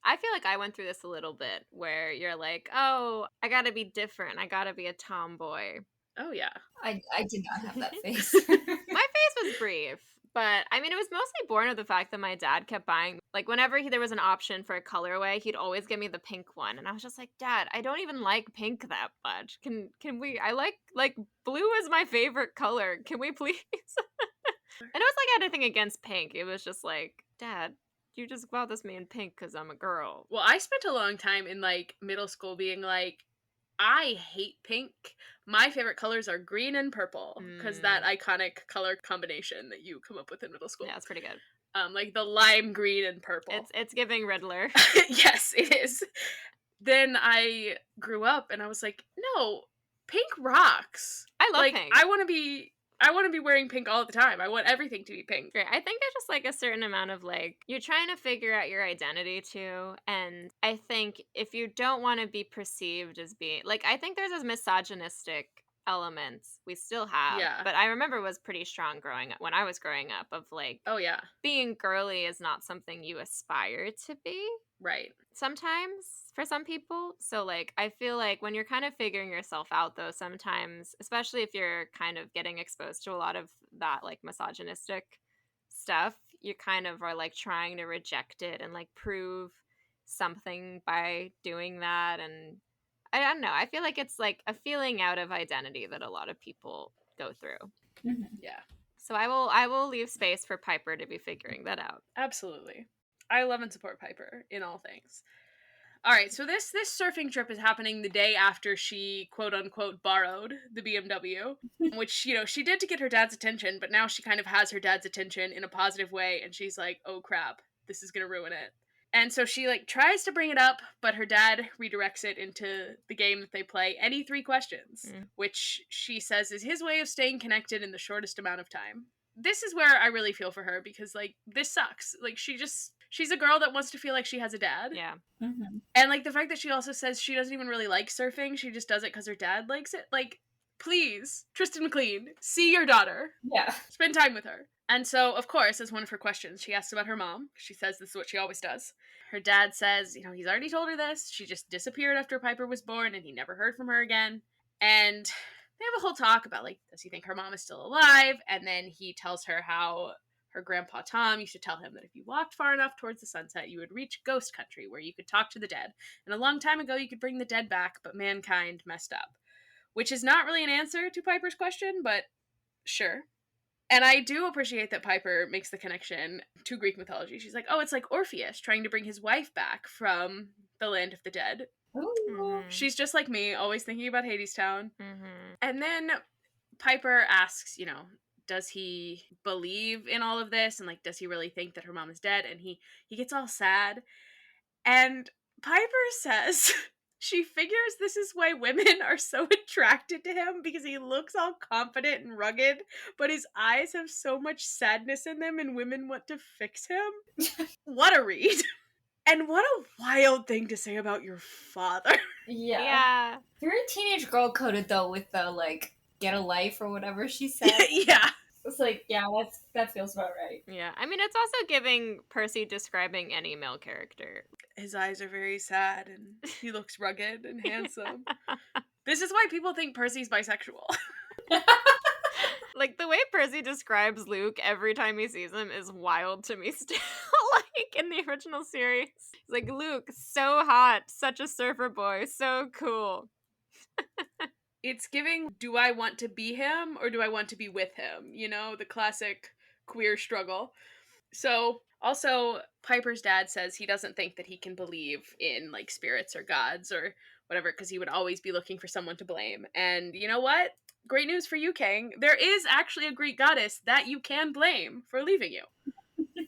I feel like I went through this a little bit where you're like, oh, I gotta be different. I gotta be a tomboy. Oh yeah. I did not have that face. My face was brief. But, I mean, it was mostly born of the fact that my dad kept buying, whenever there was an option for a colorway, he'd always give me the pink one. And I was just like, Dad, I don't even like pink that much. Can we, I like, blue is my favorite color. Can we please? And it was I had nothing against pink. It was just Dad, you just bought this me in pink because I'm a girl. Well, I spent a long time in, middle school being I hate pink. My favorite colors are green and purple because that iconic color combination that you come up with in middle school. Yeah, it's pretty good. The lime green and purple. It's giving Riddler. Yes, it is. Then I grew up and I was like, no, pink rocks. I love pink. I want to be wearing pink all the time. I want everything to be pink. Right. I think there's just a certain amount of you're trying to figure out your identity too. And I think if you don't want to be perceived as being I think there's this misogynistic elements we still have. Yeah. But I remember it was pretty strong when I was growing up of oh yeah, being girly is not something you aspire to be. Right. sometimes for some people. So, like, I feel like when you're kind of figuring yourself out, though, sometimes, especially if you're kind of getting exposed to a lot of that, like, misogynistic stuff, you kind of are, like, trying to reject it and, like, prove something by doing that. And I don't know. I feel like it's, like, a feeling out of identity that a lot of people go through. Mhm. Yeah. So I will leave space for Piper to be figuring that out. Absolutely. I love and support Piper in all things. All right, so this surfing trip is happening the day after she quote unquote borrowed the BMW, which, you know, she did to get her dad's attention, but now she kind of has her dad's attention in a positive way and she's like, "Oh crap, this is going to ruin it." And so she like tries to bring it up, but her dad redirects it into the game that they play, Any Three Questions, which she says is his way of staying connected in the shortest amount of time. This is where I really feel for her because like this sucks. Like she's a girl that wants to feel like she has a dad. Yeah. Mhm. And like the fact that she also says she doesn't even really like surfing, she just does it because her dad likes it. Like, please, Tristan McLean, see your daughter, Yeah. spend time with her. And so, of course, as one of her questions, she asks about her mom. She says this is what she always does. Her dad says, you know, he's already told her this. She just disappeared after Piper was born and he never heard from her again. And they have a whole talk about, like, does he think her mom is still alive? And then he tells her how her grandpa Tom used to tell him that if you walked far enough towards the sunset, you would reach ghost country where you could talk to the dead. And a long time ago, you could bring the dead back, but mankind messed up. Which is not really an answer to Piper's question, but sure. And I do appreciate that Piper makes the connection to Greek mythology. She's like, oh, it's like Orpheus trying to bring his wife back from the land of the dead. Ooh. She's just like me, always thinking about Hadestown. Mm-hmm. And then Piper asks, you know, does he believe in all of this? And like, does he really think that her mom is dead? And he gets all sad. And Piper says she figures this is why women are so attracted to him because he looks all confident and rugged, but his eyes have so much sadness in them and women want to fix him. What a read. And what a wild thing to say about your father. Yeah. Very teenage girl coded though with the like get a life or whatever she said. Yeah. It's like, yeah, that feels about right. Yeah. I mean, it's also giving Percy describing any male character. His eyes are very sad and he looks rugged and handsome. This is why people think Percy's bisexual. Like, the way Percy describes Luke every time he sees him is wild to me still. Like, in the original series. He's like, Luke, so hot, such a surfer boy, so cool. It's giving, do I want to be him or do I want to be with him? You know, the classic queer struggle. So, also, Piper's dad says he doesn't think that he can believe in, like, spirits or gods or whatever, because he would always be looking for someone to blame. And you know what? Great news for you, King. There is actually a Greek goddess that you can blame for leaving you.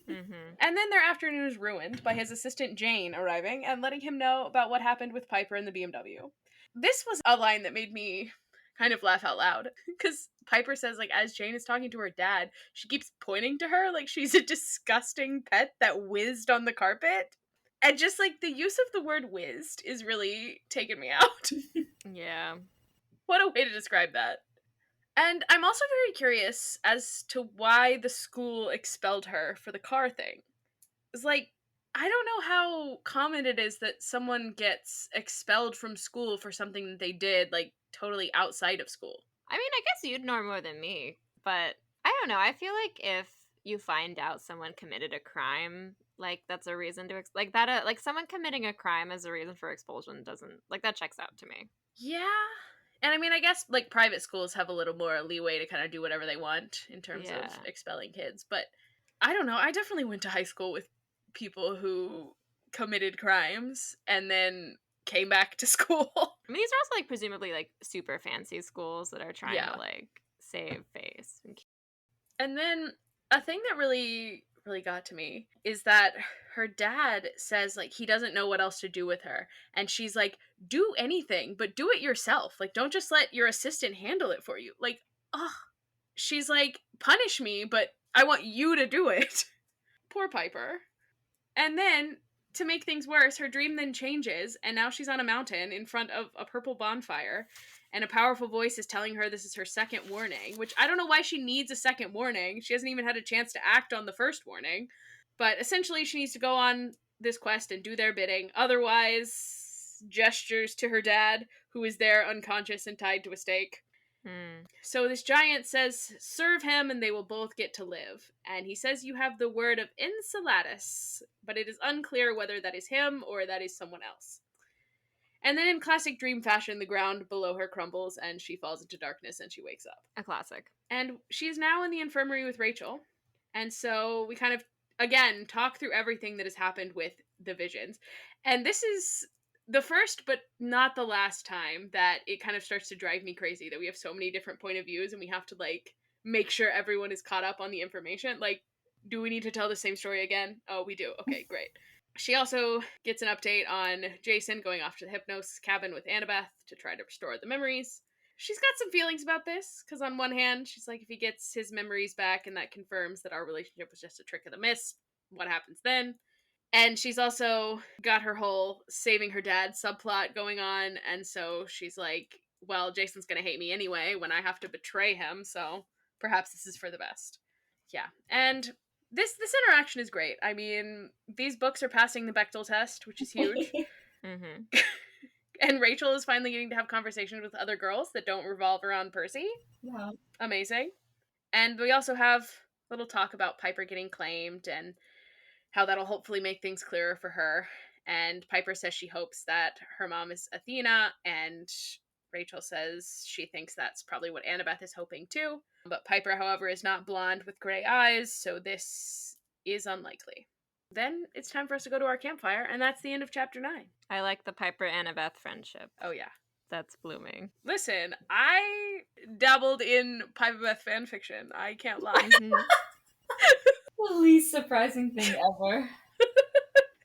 Mm-hmm. And then their afternoon is ruined by his assistant Jane arriving and letting him know about what happened with Piper and the BMW. This was a line that made me kind of laugh out loud because Piper says, like, as Jane is talking to her dad, she keeps pointing to her like she's a disgusting pet that whizzed on the carpet. And just like the use of the word whizzed is really taking me out. Yeah. What a way to describe that. And I'm also very curious as to why the school expelled her for the car thing. It's like, I don't know how common it is that someone gets expelled from school for something that they did, like, totally outside of school. I mean, I guess you'd know more than me, but I don't know. I feel like if you find out someone committed a crime, like, that's a reason to, like, that, like, someone committing a crime as a reason for expulsion doesn't, like, that checks out to me. Yeah. And I mean, I guess, like, private schools have a little more leeway to kind of do whatever they want in terms of Yeah. expelling kids. But I don't know. I definitely went to high school with people who committed crimes and then came back to school. I mean, these are also, like, presumably, like, super fancy schools that are trying Yeah. to, like, save face. And then a thing that really got to me is that her dad says, like, he doesn't know what else to do with her, and she's like, do anything but do it yourself, like, don't just let your assistant handle it for you. Like, ugh. She's like, punish me, but I want you to do it. Poor Piper. And then, to make things worse, her dream then changes, and now she's on a mountain in front of a purple bonfire, and a powerful voice is telling her this is her second warning, which I don't know why she needs a second warning. She hasn't even had a chance to act on the first warning. But essentially, she needs to go on this quest and do their bidding. Otherwise, gestures to her dad, who is there unconscious and tied to a stake. Hmm. So this giant says, serve him and they will both get to live. And he says you have the word of Enceladus, but it is unclear whether that is him or that is someone else. And then in classic dream fashion, the ground below her crumbles and she falls into darkness and she wakes up. A classic. And she's now in the infirmary with Rachel. And so we kind of, again, talk through everything that has happened with the visions. And this is the first, but not the last time that it kind of starts to drive me crazy that we have so many different point of views and we have to, like, make sure everyone is caught up on the information. Like, do we need to tell the same story again? Oh, we do. Okay, great. She also gets an update on Jason going off to the hypnosis cabin with Annabeth to try to restore the memories. She's got some feelings about this, because on one hand, she's like, if he gets his memories back and that confirms that our relationship was just a trick of the mist, what happens then? And she's also got her whole saving her dad subplot going on, and so she's like, well, Jason's gonna hate me anyway when I have to betray him, so perhaps this is for the best. Yeah, and this interaction is great. I mean, these books are passing the Bechdel test, which is huge. Mm-hmm. And Rachel is finally getting to have conversations with other girls that don't revolve around Percy. Wow. Amazing. And we also have a little talk about Piper getting claimed and how that'll hopefully make things clearer for her. And Piper says she hopes that her mom is Athena, and Rachel says she thinks that's probably what Annabeth is hoping too. But Piper, however, is not blonde with gray eyes, so this is unlikely. Then it's time for us to go to our campfire, and that's the end of chapter 9. I like the Piper Annabeth friendship. Oh, yeah. That's blooming. Listen, I dabbled in Piper Beth fanfiction. I can't lie. Mhm. The least surprising thing ever.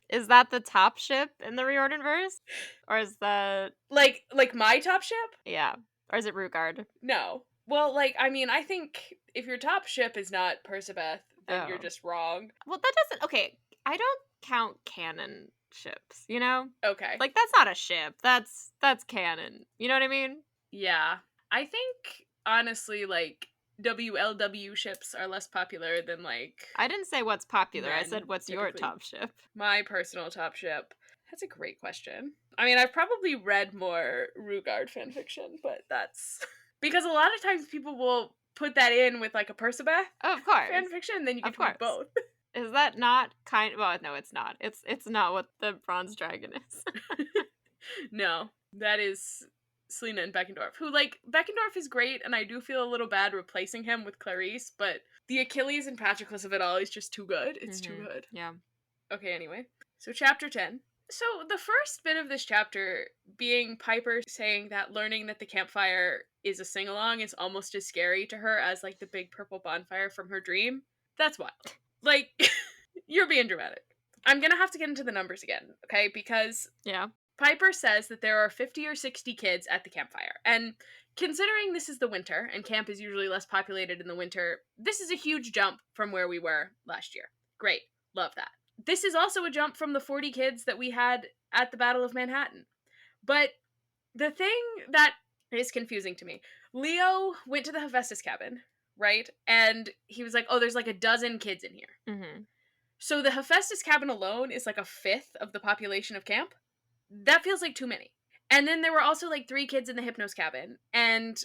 Is that the top ship in the Riordan verse? Or is that... like my top ship? Yeah. Or is it Rugard? No. Well, like, I mean, I think if your top ship is not Percabeth, then you're Oh. just wrong. Well, that doesn't... Okay, I don't count canon ships, you know? Okay. Like, that's not a ship. That's canon. You know what I mean? Yeah. I think, honestly, like, WLW ships are less popular than, like, I didn't say what's popular. I men, said what's your typically. top ship. My personal top ship. That's a great question. I mean, I've probably read more Rugard fanfiction, but that's... because a lot of times people will put that in with, like, a Percabeth Oh, of course. fanfiction, and then you get Of to read course. both. Is that not kind... Well, no, it's not. It's not what the Bronze Dragon is. No, that is Selena and Beckendorf, who, like, Beckendorf is great, and I do feel a little bad replacing him with Clarice, but the Achilles and Patroclus of it all is just too good. It's too good. Yeah. Okay, anyway. So, chapter 10. So, the first bit of this chapter being Piper saying that learning that the campfire is a sing-along is almost as scary to her as, like, the big purple bonfire from her dream. That's wild. Like, you're being dramatic. I'm gonna have to get into the numbers again, okay? Because Yeah. Piper says that there are 50 or 60 kids at the campfire. And considering this is the winter, and camp is usually less populated in the winter, this is a huge jump from where we were last year. Great. Love that. This is also a jump from the 40 kids that we had at the Battle of Manhattan. But the thing that is confusing to me, Leo went to the Hephaestus cabin, right? And he was like, oh, there's like a dozen kids in here. Mm-hmm. So the Hephaestus cabin alone is like a fifth of the population of camp. That feels like too many. And then there were also like 3 kids in the Hypnos cabin. And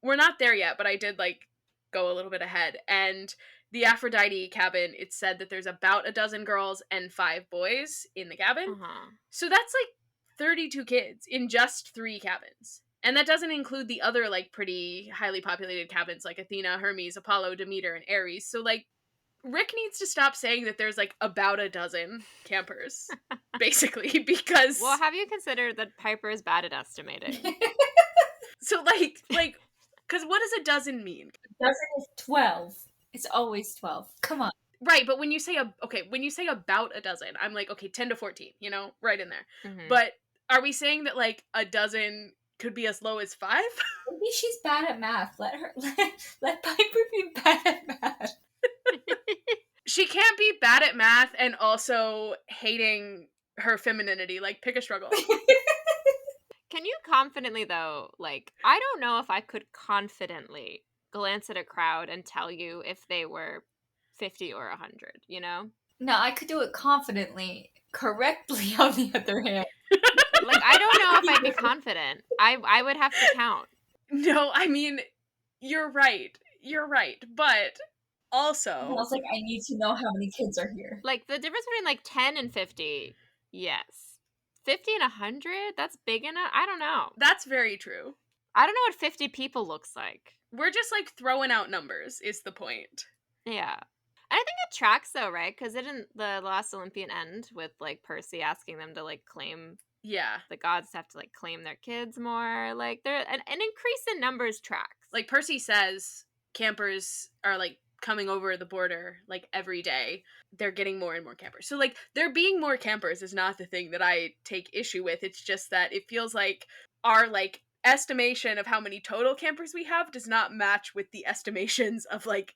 we're not there yet, but I did like go a little bit ahead. And the Aphrodite cabin, it said that there's about a dozen girls and 5 boys in the cabin. Uh-huh. So that's like 32 kids in just 3 cabins. And that doesn't include the other like pretty highly populated cabins like Athena, Hermes, Apollo, Demeter, and Ares. So like Rick needs to stop saying that there's like about a dozen campers, basically, because Well, have you considered that Piper is bad at estimating? so like because what does a dozen mean? Dozen is 12. It's always 12. Come on. Right, but when you say when you say about a dozen, I'm like, okay, 10 to 14, you know, right in there. Mhm. But are we saying that like a dozen could be as low as 5? Maybe she's bad at math. Let Piper be bad at math. She can't be bad at math and also hating her femininity. Like, pick a struggle. Can you confidently, though, like, I don't know if I could confidently glance at a crowd and tell you if they were 50 or 100, you know? Now, I could do it confidently. Correctly, on the other hand. Like, I don't know if I'd be confident. I would have to count. No, I mean, you're right. You're right. But I also, was like, I need to know how many kids are here. Like, the difference between, like, 10 and 50, yes. 50 and 100? That's big enough? I don't know. that's very true. I don't know what 50 people looks like. We're just like throwing out numbers, is the point. Yeah. And I think it tracks, though, right? Because didn't the last Olympian end with, like, Percy asking them to, like, claim, Yeah. the gods have to, like, claim their kids more? Like, an increase in numbers tracks. Like Percy says, campers are like coming over the border like every day. They're getting more and more campers. So like there being more campers is not the thing that I take issue with. It's just that it feels like our like estimation of how many total campers we have does not match with the estimations of like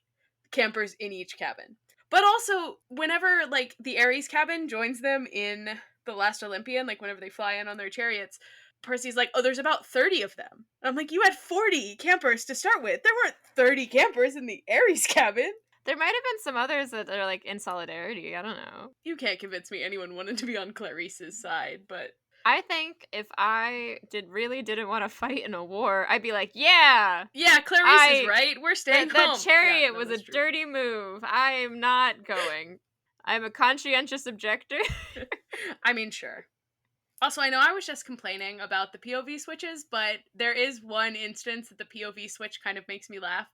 campers in each cabin. But also whenever like the Ares cabin joins them in the last Olympian, like whenever they fly in on their chariots, Percy's like, oh, there's about 30 of them. I'm like, you had 40 campers to start with. There weren't 30 campers in the Ares cabin. There might have been some others that are, like, in solidarity. I don't know. You can't convince me anyone wanted to be on Clarice's side, but I think if I really didn't want to fight in a war, I'd be like, yeah, yeah, Clarice is right. We're staying that home. chariot Yeah, no, was a that's true. dirty move. I am not going. I'm a conscientious objector. I mean, sure. Also, I know I was just complaining about the POV switches, but there is one instance that the POV switch kind of makes me laugh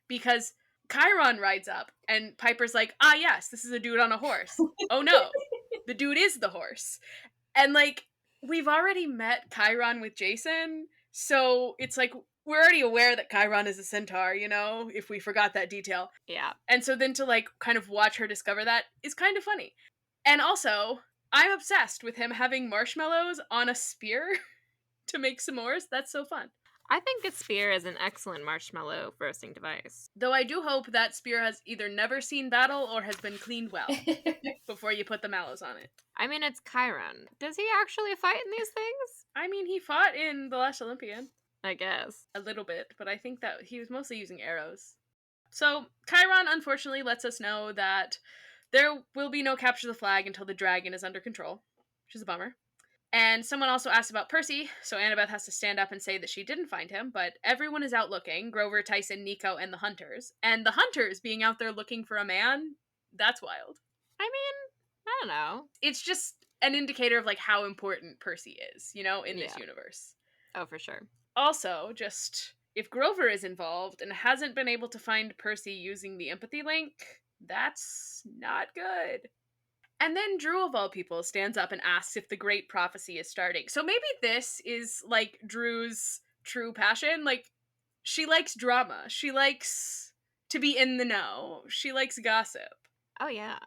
because Chiron rides up and Piper's like, ah, yes, this is a dude on a horse. Oh no, the dude is the horse. And like, we've already met Chiron with Jason, so it's like, we're already aware that Chiron is a centaur, you know, if we forgot that detail. Yeah. And so then to like kind of watch her discover that is kind of funny. And also, I'm obsessed with him having marshmallows on a spear to make s'mores. That's so fun. I think a spear is an excellent marshmallow roasting device. Though I do hope that spear has either never seen battle or has been cleaned well before you put the mallows on it. I mean, it's Chiron. Does he actually fight in these things? I mean, he fought in The Last Olympian. I guess. A little bit, but I think that he was mostly using arrows. So, Chiron unfortunately lets us know that there will be no capture the flag until the dragon is under control, which is a bummer. And someone also asked about Percy, so Annabeth has to stand up and say that she didn't find him, but everyone is out looking, Grover, Tyson, Nico, and the Hunters. And the Hunters being out there looking for a man, that's wild. I mean, I don't know. It's just an indicator of like how important Percy is, you know, in this Yeah. universe. Oh, for sure. Also, just if Grover is involved and hasn't been able to find Percy using the empathy link, that's not good. And then Drew, of all people, stands up and asks if the Great Prophecy is starting. So maybe this is, like, Drew's true passion. Like, she likes drama. She likes to be in the know. She likes gossip. Oh, yeah.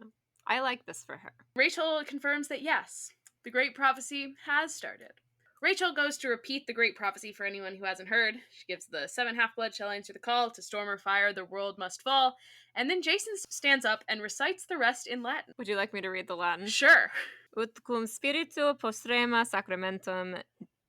I like this for her. Rachel confirms that, yes, the Great Prophecy has started. Rachel goes to repeat the Great Prophecy for anyone who hasn't heard. She gives the 7 half-blood shall answer the call, to storm or fire, the world must fall. And then Jason stands up and recites the rest in Latin. Would you like me to read the Latin? Sure. Ut cum spiritu postrema sacramentum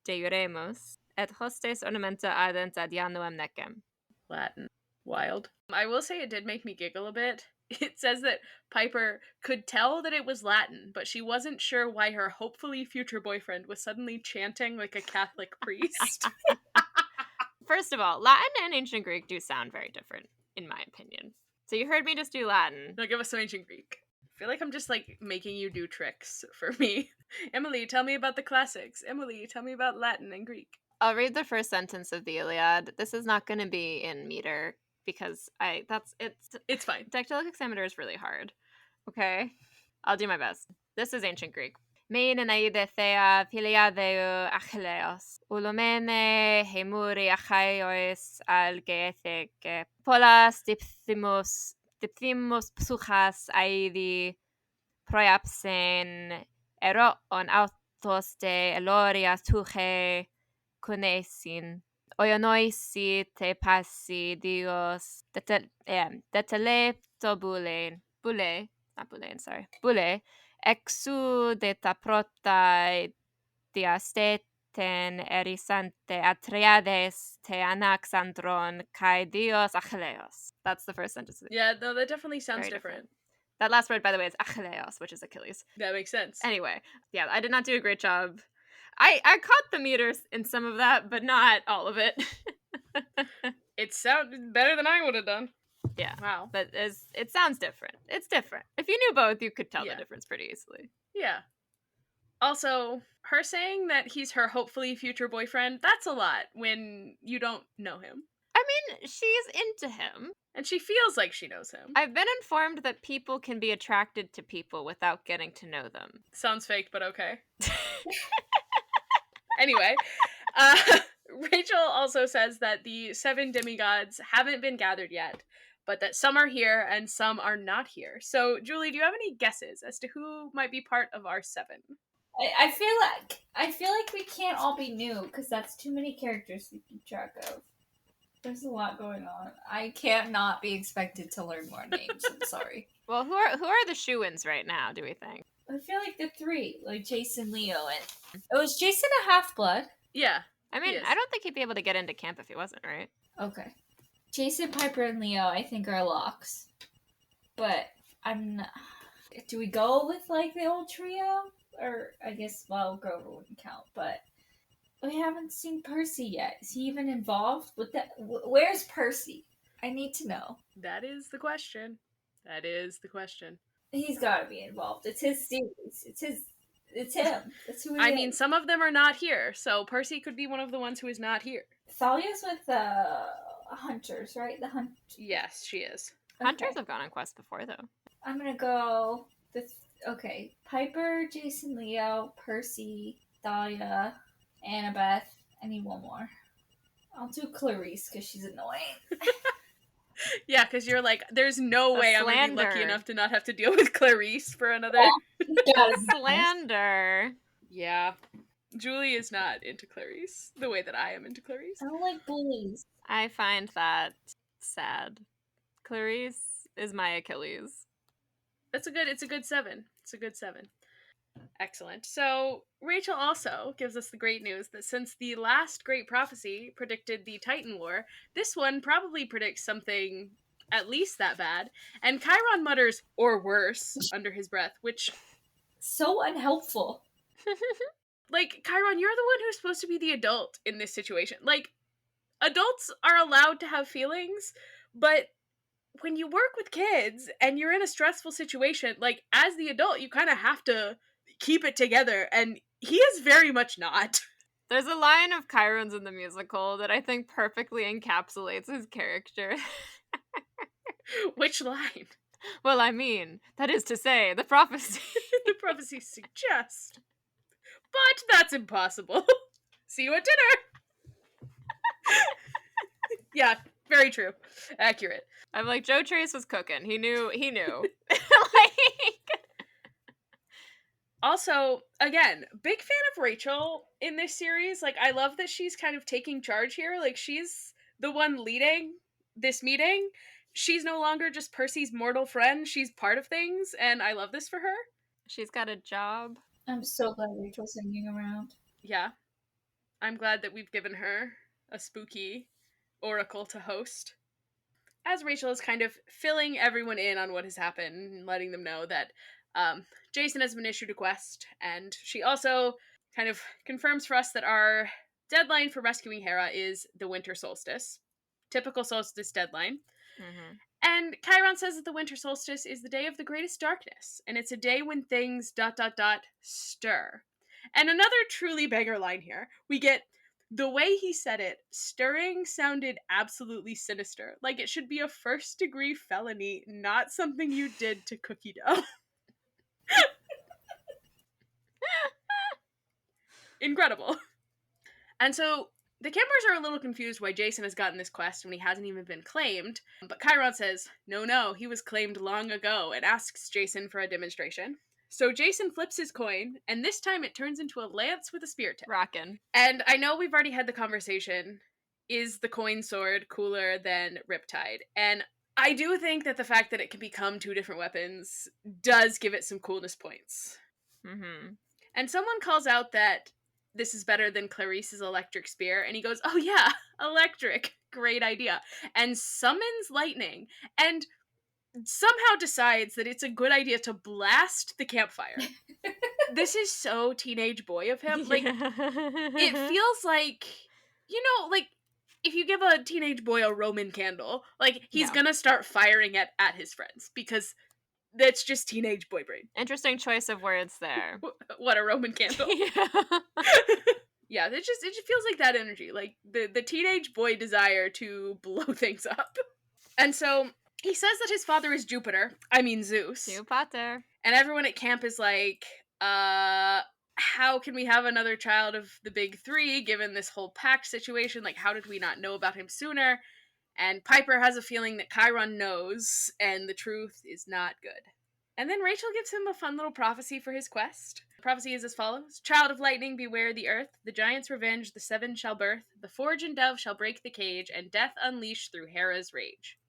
deiuremus, et hostes ornamenta adent ad Januem necem. Latin. Wild. I will say it did make me giggle a bit. It says that Piper could tell that it was Latin, but she wasn't sure why her hopefully future boyfriend was suddenly chanting like a Catholic priest. First of all, Latin and ancient Greek do sound very different, in my opinion. So you heard me just do Latin. Now give us some ancient Greek. I feel like I'm just like making you do tricks for me. Emily, tell me about the classics. Emily, tell me about Latin and Greek. I'll read the first sentence of the Iliad. This is not going to be in meter because it's fine. Dactylic hexameter is really hard. Okay? I'll do my best. This is ancient Greek. Mein enaide thea piliadeu achilleos. Ulomene hemuri achaiois al geetheke. Polas dipthimos psuchas aidi proiapsen ero on autos de eloria tuche kunesin. Oionoisi te passi dios detelepto bule exu de ta prota diasteten erisante atriades te anaxandron kai dios achilleos. That's the first sentence. Yeah, no, that definitely sounds Very different. That last word, by the way, is Achilleos, which is Achilles. That makes sense. Anyway, yeah, I did not do a great job. I caught the meters in some of that, but not all of it. It sounded better than I would have done. Yeah. Wow. But it sounds different. It's different. If you knew both, you could tell Yeah. the difference pretty easily. Yeah. Also, her saying that he's her hopefully future boyfriend, that's a lot when you don't know him. I mean, she's into him. And she feels like she knows him. I've been informed that people can be attracted to people without getting to know them. Sounds fake, but okay. Anyway, Rachel also says that the 7 demigods haven't been gathered yet, but that some are here and some are not here. So, Julie, do you have any guesses as to who might be part of our 7? I feel like we can't all be new because that's too many characters to keep track of. There's a lot going on. I can't not be expected to learn more names. I'm sorry. Well, who are the shoo-ins right now, do we think? I feel like the 3, like Jason, Leo, and it was Jason a half-blood? Yeah. I mean, Yes. I don't think he'd be able to get into camp if he wasn't, right? Okay. Jason, Piper, and Leo, I think are locks. But I'm not... Do we go with, like, the old trio? Or, I guess, well, Grover wouldn't count, but... We haven't seen Percy yet. Is he even involved with that? Where's Percy? I need to know. That is the question. That is the question. He's got to be involved. It's his series. It's him. That's who he I is. mean, some of them are not here, so Percy could be one of the ones who is not here. Thalia's with hunters, right? The hunt. Yes, she is. Hunters have gone on quests before, though. I'm gonna go with Piper, Jason, Leo, Percy, Thalia, Annabeth. I need one more. I'll do Clarice because she's annoying. Yeah, because you're like, there's no A way I'm gonna be lucky slander. enough to not have to deal with Clarice for another. Slander. Yeah. Julie is not into Clarice the way that I am into Clarice. I don't like bullies. I find that sad. Clarice is my Achilles. It's a good 7. It's a good 7. Excellent. So Rachel also gives us the great news that since the last great prophecy predicted the Titan War, this one probably predicts something at least that bad. And Chiron mutters, or worse, under his breath, which, So unhelpful. like, Chiron, you're the one who's supposed to be the adult in this situation. Like, adults are allowed to have feelings, but when you work with kids and you're in a stressful situation, like, as the adult, you kind of have to keep it together, and he is very much not. There's a line of Chiron's in the musical that I think perfectly encapsulates his character. Which line? Well, I mean, that is to say, the prophecy. The prophecy suggests. But that's impossible. See you at dinner. Yeah, very true. Accurate. I'm like, Joe Trace was cooking. He knew. Like... Also, again, big fan of Rachel in this series. Like, I love that she's kind of taking charge here. Like, she's the one leading this meeting. She's no longer just Percy's mortal friend. She's part of things, and I love this for her. She's got a job. I'm so glad Rachel's hanging around. Yeah. I'm glad that we've given her a spooky oracle to host. As Rachel is kind of filling everyone in on what has happened and letting them know that Jason has been issued a quest, and she also kind of confirms for us that our deadline for rescuing Hera is the winter solstice. Typical solstice deadline. Mm-hmm. And Chiron says that the winter solstice is the day of the greatest darkness, and it's a day when things ... stir. And another truly banger line here. We get, the way he said it, stirring sounded absolutely sinister. Like it should be a first-degree felony, not something you did to cookie dough. Incredible. And so the campers are a little confused why Jason has gotten this quest when he hasn't even been claimed, but Chiron says, no, he was claimed long ago, and asks Jason for a demonstration. So Jason flips his coin, and this time it turns into a lance with a spear tip. Rockin'. And I know we've already had the conversation, is the coin sword cooler than Riptide? And I do think that the fact that it can become 2 different weapons does give it some coolness points. Mm-hmm. And someone calls out that this is better than Clarice's electric spear, and he goes, oh yeah, electric, great idea, and summons lightning. And somehow decides that it's a good idea to blast the campfire. This is so teenage boy of him. Like, it feels like, like, if you give a teenage boy a Roman candle, like, he's Yeah. gonna start firing at his friends, because that's just teenage boy brain. Interesting choice of words there. What, a Roman candle? Yeah. Yeah, it just feels like that energy, like the teenage boy desire to blow things up. And so he says that his father is Jupiter, I mean Zeus. Jupiter. And everyone at camp is like, how can we have another child of the big three given this whole pact situation? Like, how did we not know about him sooner? And Piper has a feeling that Chiron knows, and the truth is not good. And then Rachel gives him a fun little prophecy for his quest. The prophecy is as follows: Child of lightning, beware the earth. The giant's revenge, the seven shall birth. The forge and dove shall break the cage, and death unleash through Hera's rage.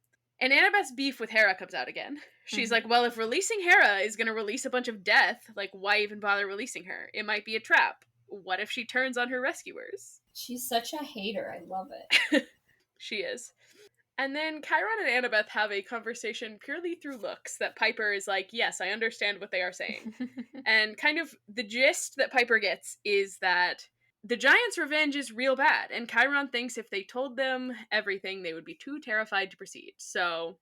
And Annabeth's beef with Hera comes out again. She's like, well, if releasing Hera is going to release a bunch of death, like, why even bother releasing her? It might be a trap. What if she turns on her rescuers? She's such a hater. I love it. She is. And then Chiron and Annabeth have a conversation purely through looks that Piper is like, yes, I understand what they are saying. And kind of the gist that Piper gets is that the giant's revenge is real bad, and Chiron thinks if they told them everything, they would be too terrified to proceed. So,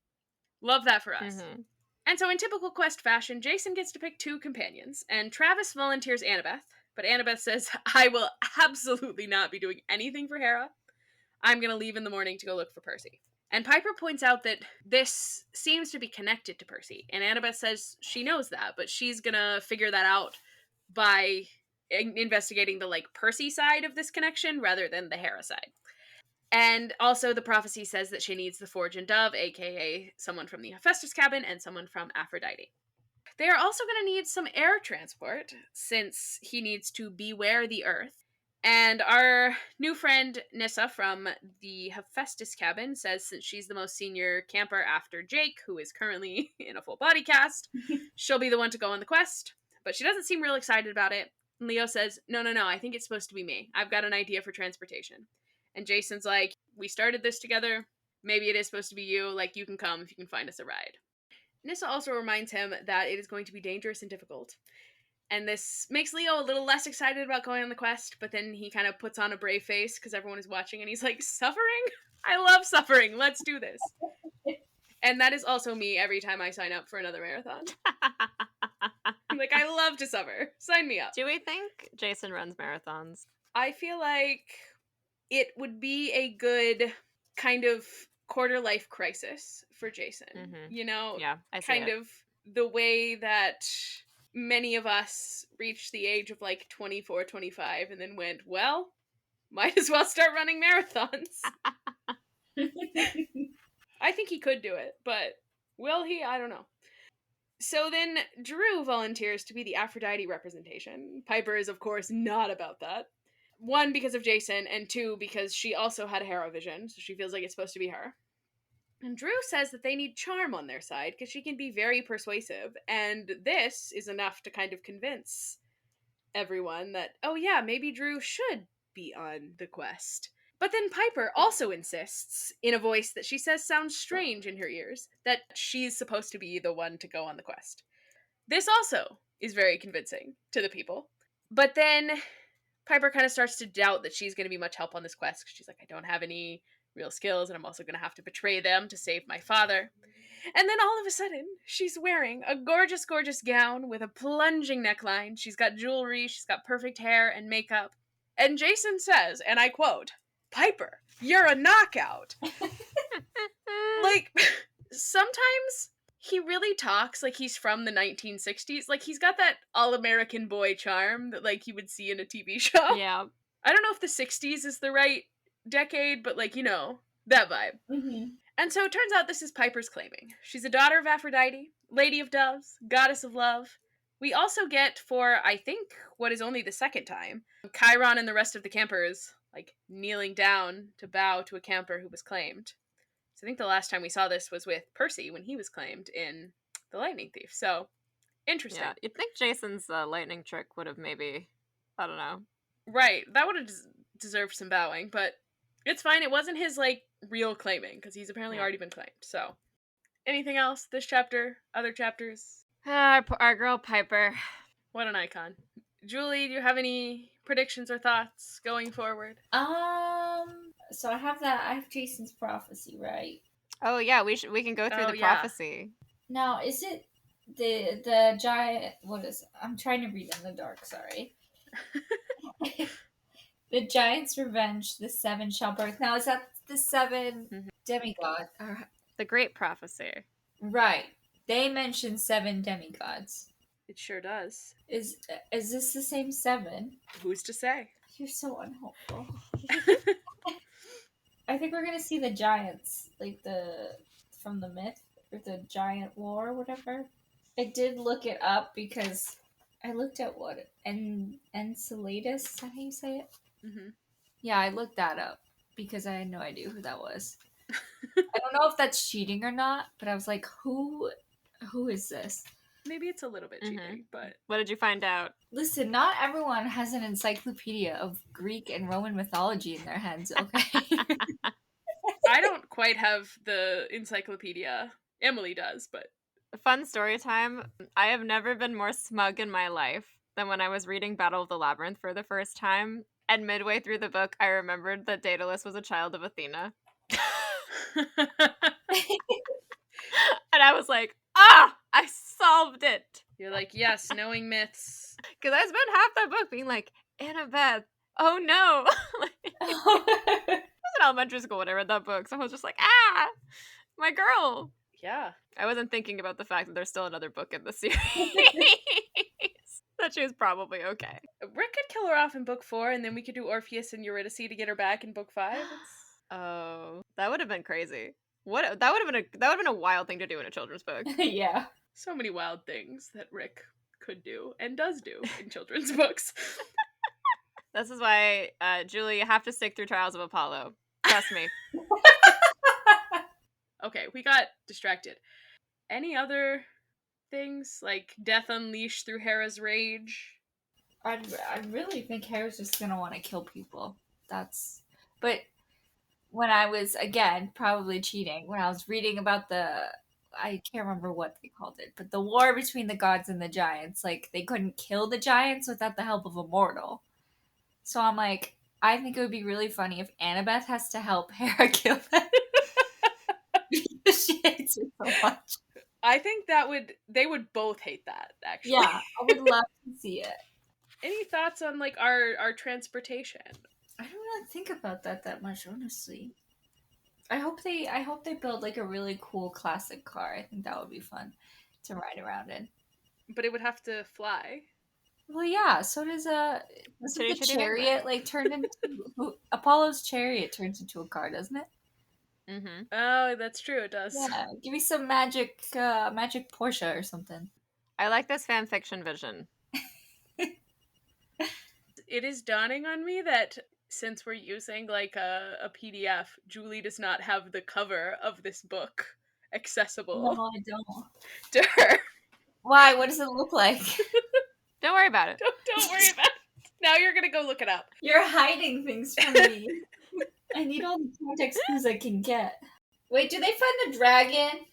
love that for us. Mhm. And so, in typical quest fashion, Jason gets to pick two companions, and Travis volunteers Annabeth, but Annabeth says, I will absolutely not be doing anything for Hera. I'm going to leave in the morning to go look for Percy. And Piper points out that this seems to be connected to Percy, and Annabeth says she knows that, but she's going to figure that out by investigating the, like, Percy side of this connection rather than the Hera side. And also the prophecy says that she needs the Forge and Dove, aka someone from the Hephaestus cabin and someone from Aphrodite. They are also going to need some air transport, since he needs to beware the earth. And our new friend Nissa from the Hephaestus cabin says since she's the most senior camper after Jake, who is currently in a full body cast, she'll be the one to go on the quest. But she doesn't seem real excited about it. And Leo says, no, I think it's supposed to be me. I've got an idea for transportation. And Jason's like, we started this together. Maybe it is supposed to be you. Like, you can come if you can find us a ride. Nissa also reminds him that it is going to be dangerous and difficult. And this makes Leo a little less excited about going on the quest, but then he kind of puts on a brave face because everyone is watching, and he's like, suffering? I love suffering. Let's do this. And that is also me every time I sign up for another marathon. I'm like, I love to suffer. Sign me up. Do we think Jason runs marathons? I feel like it would be a good kind of quarter life crisis for Jason. Mhm. You know? Yeah, I see Kind it. of the way that many of us reached the age of like 24, 25 and then went, well, might as well start running marathons. I think he could do it, but will he? I don't know. So then Drew volunteers to be the Aphrodite representation. Piper is, of course, not about that. One, because of Jason, and two, because she also had Hera vision, so she feels like it's supposed to be her. And Drew says that they need charm on their side because she can be very persuasive, and this is enough to kind of convince everyone that, oh yeah, maybe Drew should be on the quest. But then Piper also insists, in a voice that she says sounds strange in her ears, that she's supposed to be the one to go on the quest. This also is very convincing to the people. But then Piper kind of starts to doubt that she's going to be much help on this quest, because she's like, I don't have any real skills, and I'm also going to have to betray them to save my father. And then all of a sudden, she's wearing a gorgeous, gorgeous gown with a plunging neckline. She's got jewelry, she's got perfect hair and makeup. And Jason says, and I quote, Piper, you're a knockout. Like, sometimes he really talks like he's from the 1960s. Like, he's got that all-American boy charm that, like, you would see in a TV show. Yeah. I don't know if the 60s is the right decade, but, like, you know, that vibe. Mm-hmm. And so it turns out this is Piper's claiming. She's a daughter of Aphrodite, lady of doves, goddess of love. We also get, for, I think, what is only the second time, Chiron and the rest of the campers, like, kneeling down to bow to a camper who was claimed. So I think the last time we saw this was with Percy when he was claimed in The Lightning Thief. So, interesting. Yeah, you'd think Jason's lightning trick would have maybe, I don't know. Right, that would have deserved some bowing, but it's fine. It wasn't his, like, real claiming, because he's apparently Yeah. already been claimed, so. Anything else? This chapter? Other chapters? Our girl Piper. What an icon. Julie, do you have any predictions or thoughts going forward? So I have Jason's prophecy, right? Oh yeah, we can go through Oh, the yeah. prophecy. Now, is it the giant? What is? I'm trying to read in the dark. Sorry. The giant's revenge. The seven shall birth. Now, is that the seven Mhm. demigod? The great prophecy. Right. They mentioned seven demigods. It sure does. Is this the same seven? Who's to say? You're so unhelpful. I think we're gonna see the giants, like from the myth or the giant war or whatever. I did look it up because I looked at what Enceladus. Is that how you say it? Mm-hmm. Yeah, I looked that up because I had no idea who that was. I don't know if that's cheating or not, but I was like, who is this? Maybe it's a little bit cheating, but What did you find out? Listen, not everyone has an encyclopedia of Greek and Roman mythology in their heads, okay? I don't quite have the encyclopedia. Emily does, but Fun story time. I have never been more smug in my life than when I was reading Battle of the Labyrinth for the first time. And midway through the book, I remembered that Daedalus was a child of Athena. And I was like, I solved it. You're like, yes, knowing myths. Because I spent half that book being like, Annabeth, oh no. I was in elementary school when I read that book, so I was just like, my girl. Yeah. I wasn't thinking about the fact that there's still another book in the series. That she was probably okay. Rick could kill her off in book 4, and then we could do Orpheus and Eurydice to get her back in book 5. Oh, that would have been crazy. What that would have been a wild thing to do in a children's book. Yeah. So many wild things that Rick could do and does do in children's books. This is why, Julie, you have to stick through Trials of Apollo. Trust me. Okay, we got distracted. Any other things like death unleashed through Hera's rage? I really think Harry's just gonna want to kill people. But when I was, again, probably cheating, when I was reading about I can't remember what they called it, but the war between the gods and the giants, like, they couldn't kill the giants without the help of a mortal. So I'm like, I think it would be really funny if Annabeth has to help Hera kill them. Because she hates her so much. I think they would both hate that, actually. Yeah, I would love to see it. Any thoughts on like our transportation? I don't really think about that much, honestly. I hope they build like a really cool classic car. I think that would be fun to ride around in. But it would have to fly. Well, yeah. So does Chitty the Chitty Bang chariot like turned into Apollo's chariot turns into a car, doesn't it? Mm-hmm. Oh, that's true. It does. Yeah. Give me some magic Porsche or something. I like this fan fiction vision. It is dawning on me that since we're using like a PDF, Julie does not have the cover of this book accessible No, I don't. to her. Why? What does it look like? Don't worry about it. Don't worry about it. Now you're gonna go look it up. You're hiding things from me. I need all the context clues I can get. Wait, do they find the dragon?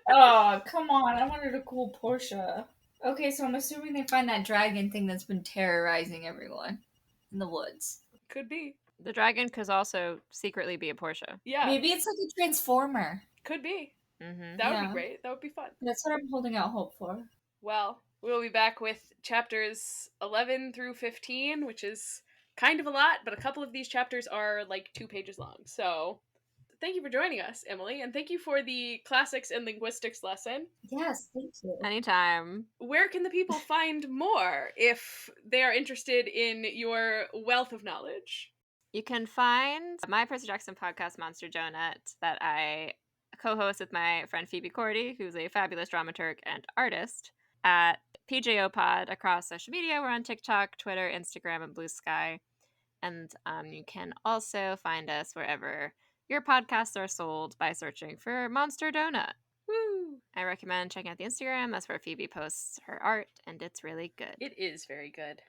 Oh, come on. I wanted a cool Porsche. Okay, so I'm assuming they find that dragon thing that's been terrorizing everyone in the woods. Could be. The dragon could also secretly be a Porsche. Yeah. Maybe it's like a transformer. Could be. Mm-hmm. That would Yeah. be great. That would be fun. That's what I'm holding out hope for. Well, we'll be back with chapters 11 through 15, which is kind of a lot, but a couple of these chapters are like 2 pages long. So, thank you for joining us, Emily, and thank you for the classics and linguistics lesson. Yes, thank you. Anytime. Where can the people find more if they are interested in your wealth of knowledge? You can find my Percy Jackson podcast, Monster Donut, that I co-host with my friend Phoebe Cordy, who's a fabulous dramaturg and artist, at PJO Pod across social media. We're on TikTok, Twitter, Instagram, and Blue Sky. And you can also find us wherever your podcasts are sold by searching for Monster Donut. Woo! I recommend checking out the Instagram. That's where Phoebe posts her art, and it's really good. It is very good.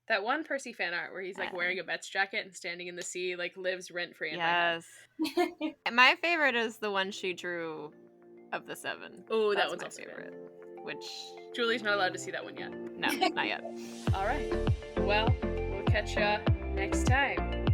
That one Percy fan art where he's like wearing a Mets jacket and standing in the sea like lives rent free in my head. Yes. My favorite is the one she drew of the 7. Oh, that That's one's my also favorite. good. Which, Julie's not allowed to see that one yet. no, not yet. All right. Well, we'll catch ya next time.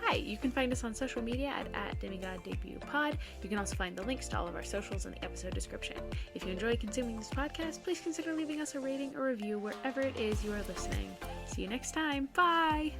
Hi, you can find us on social media at DemigodDebutPod. You can also find the links to all of our socials in the episode description. If you enjoy consuming this podcast, please consider leaving us a rating or review wherever it is you are listening. See you next time. Bye!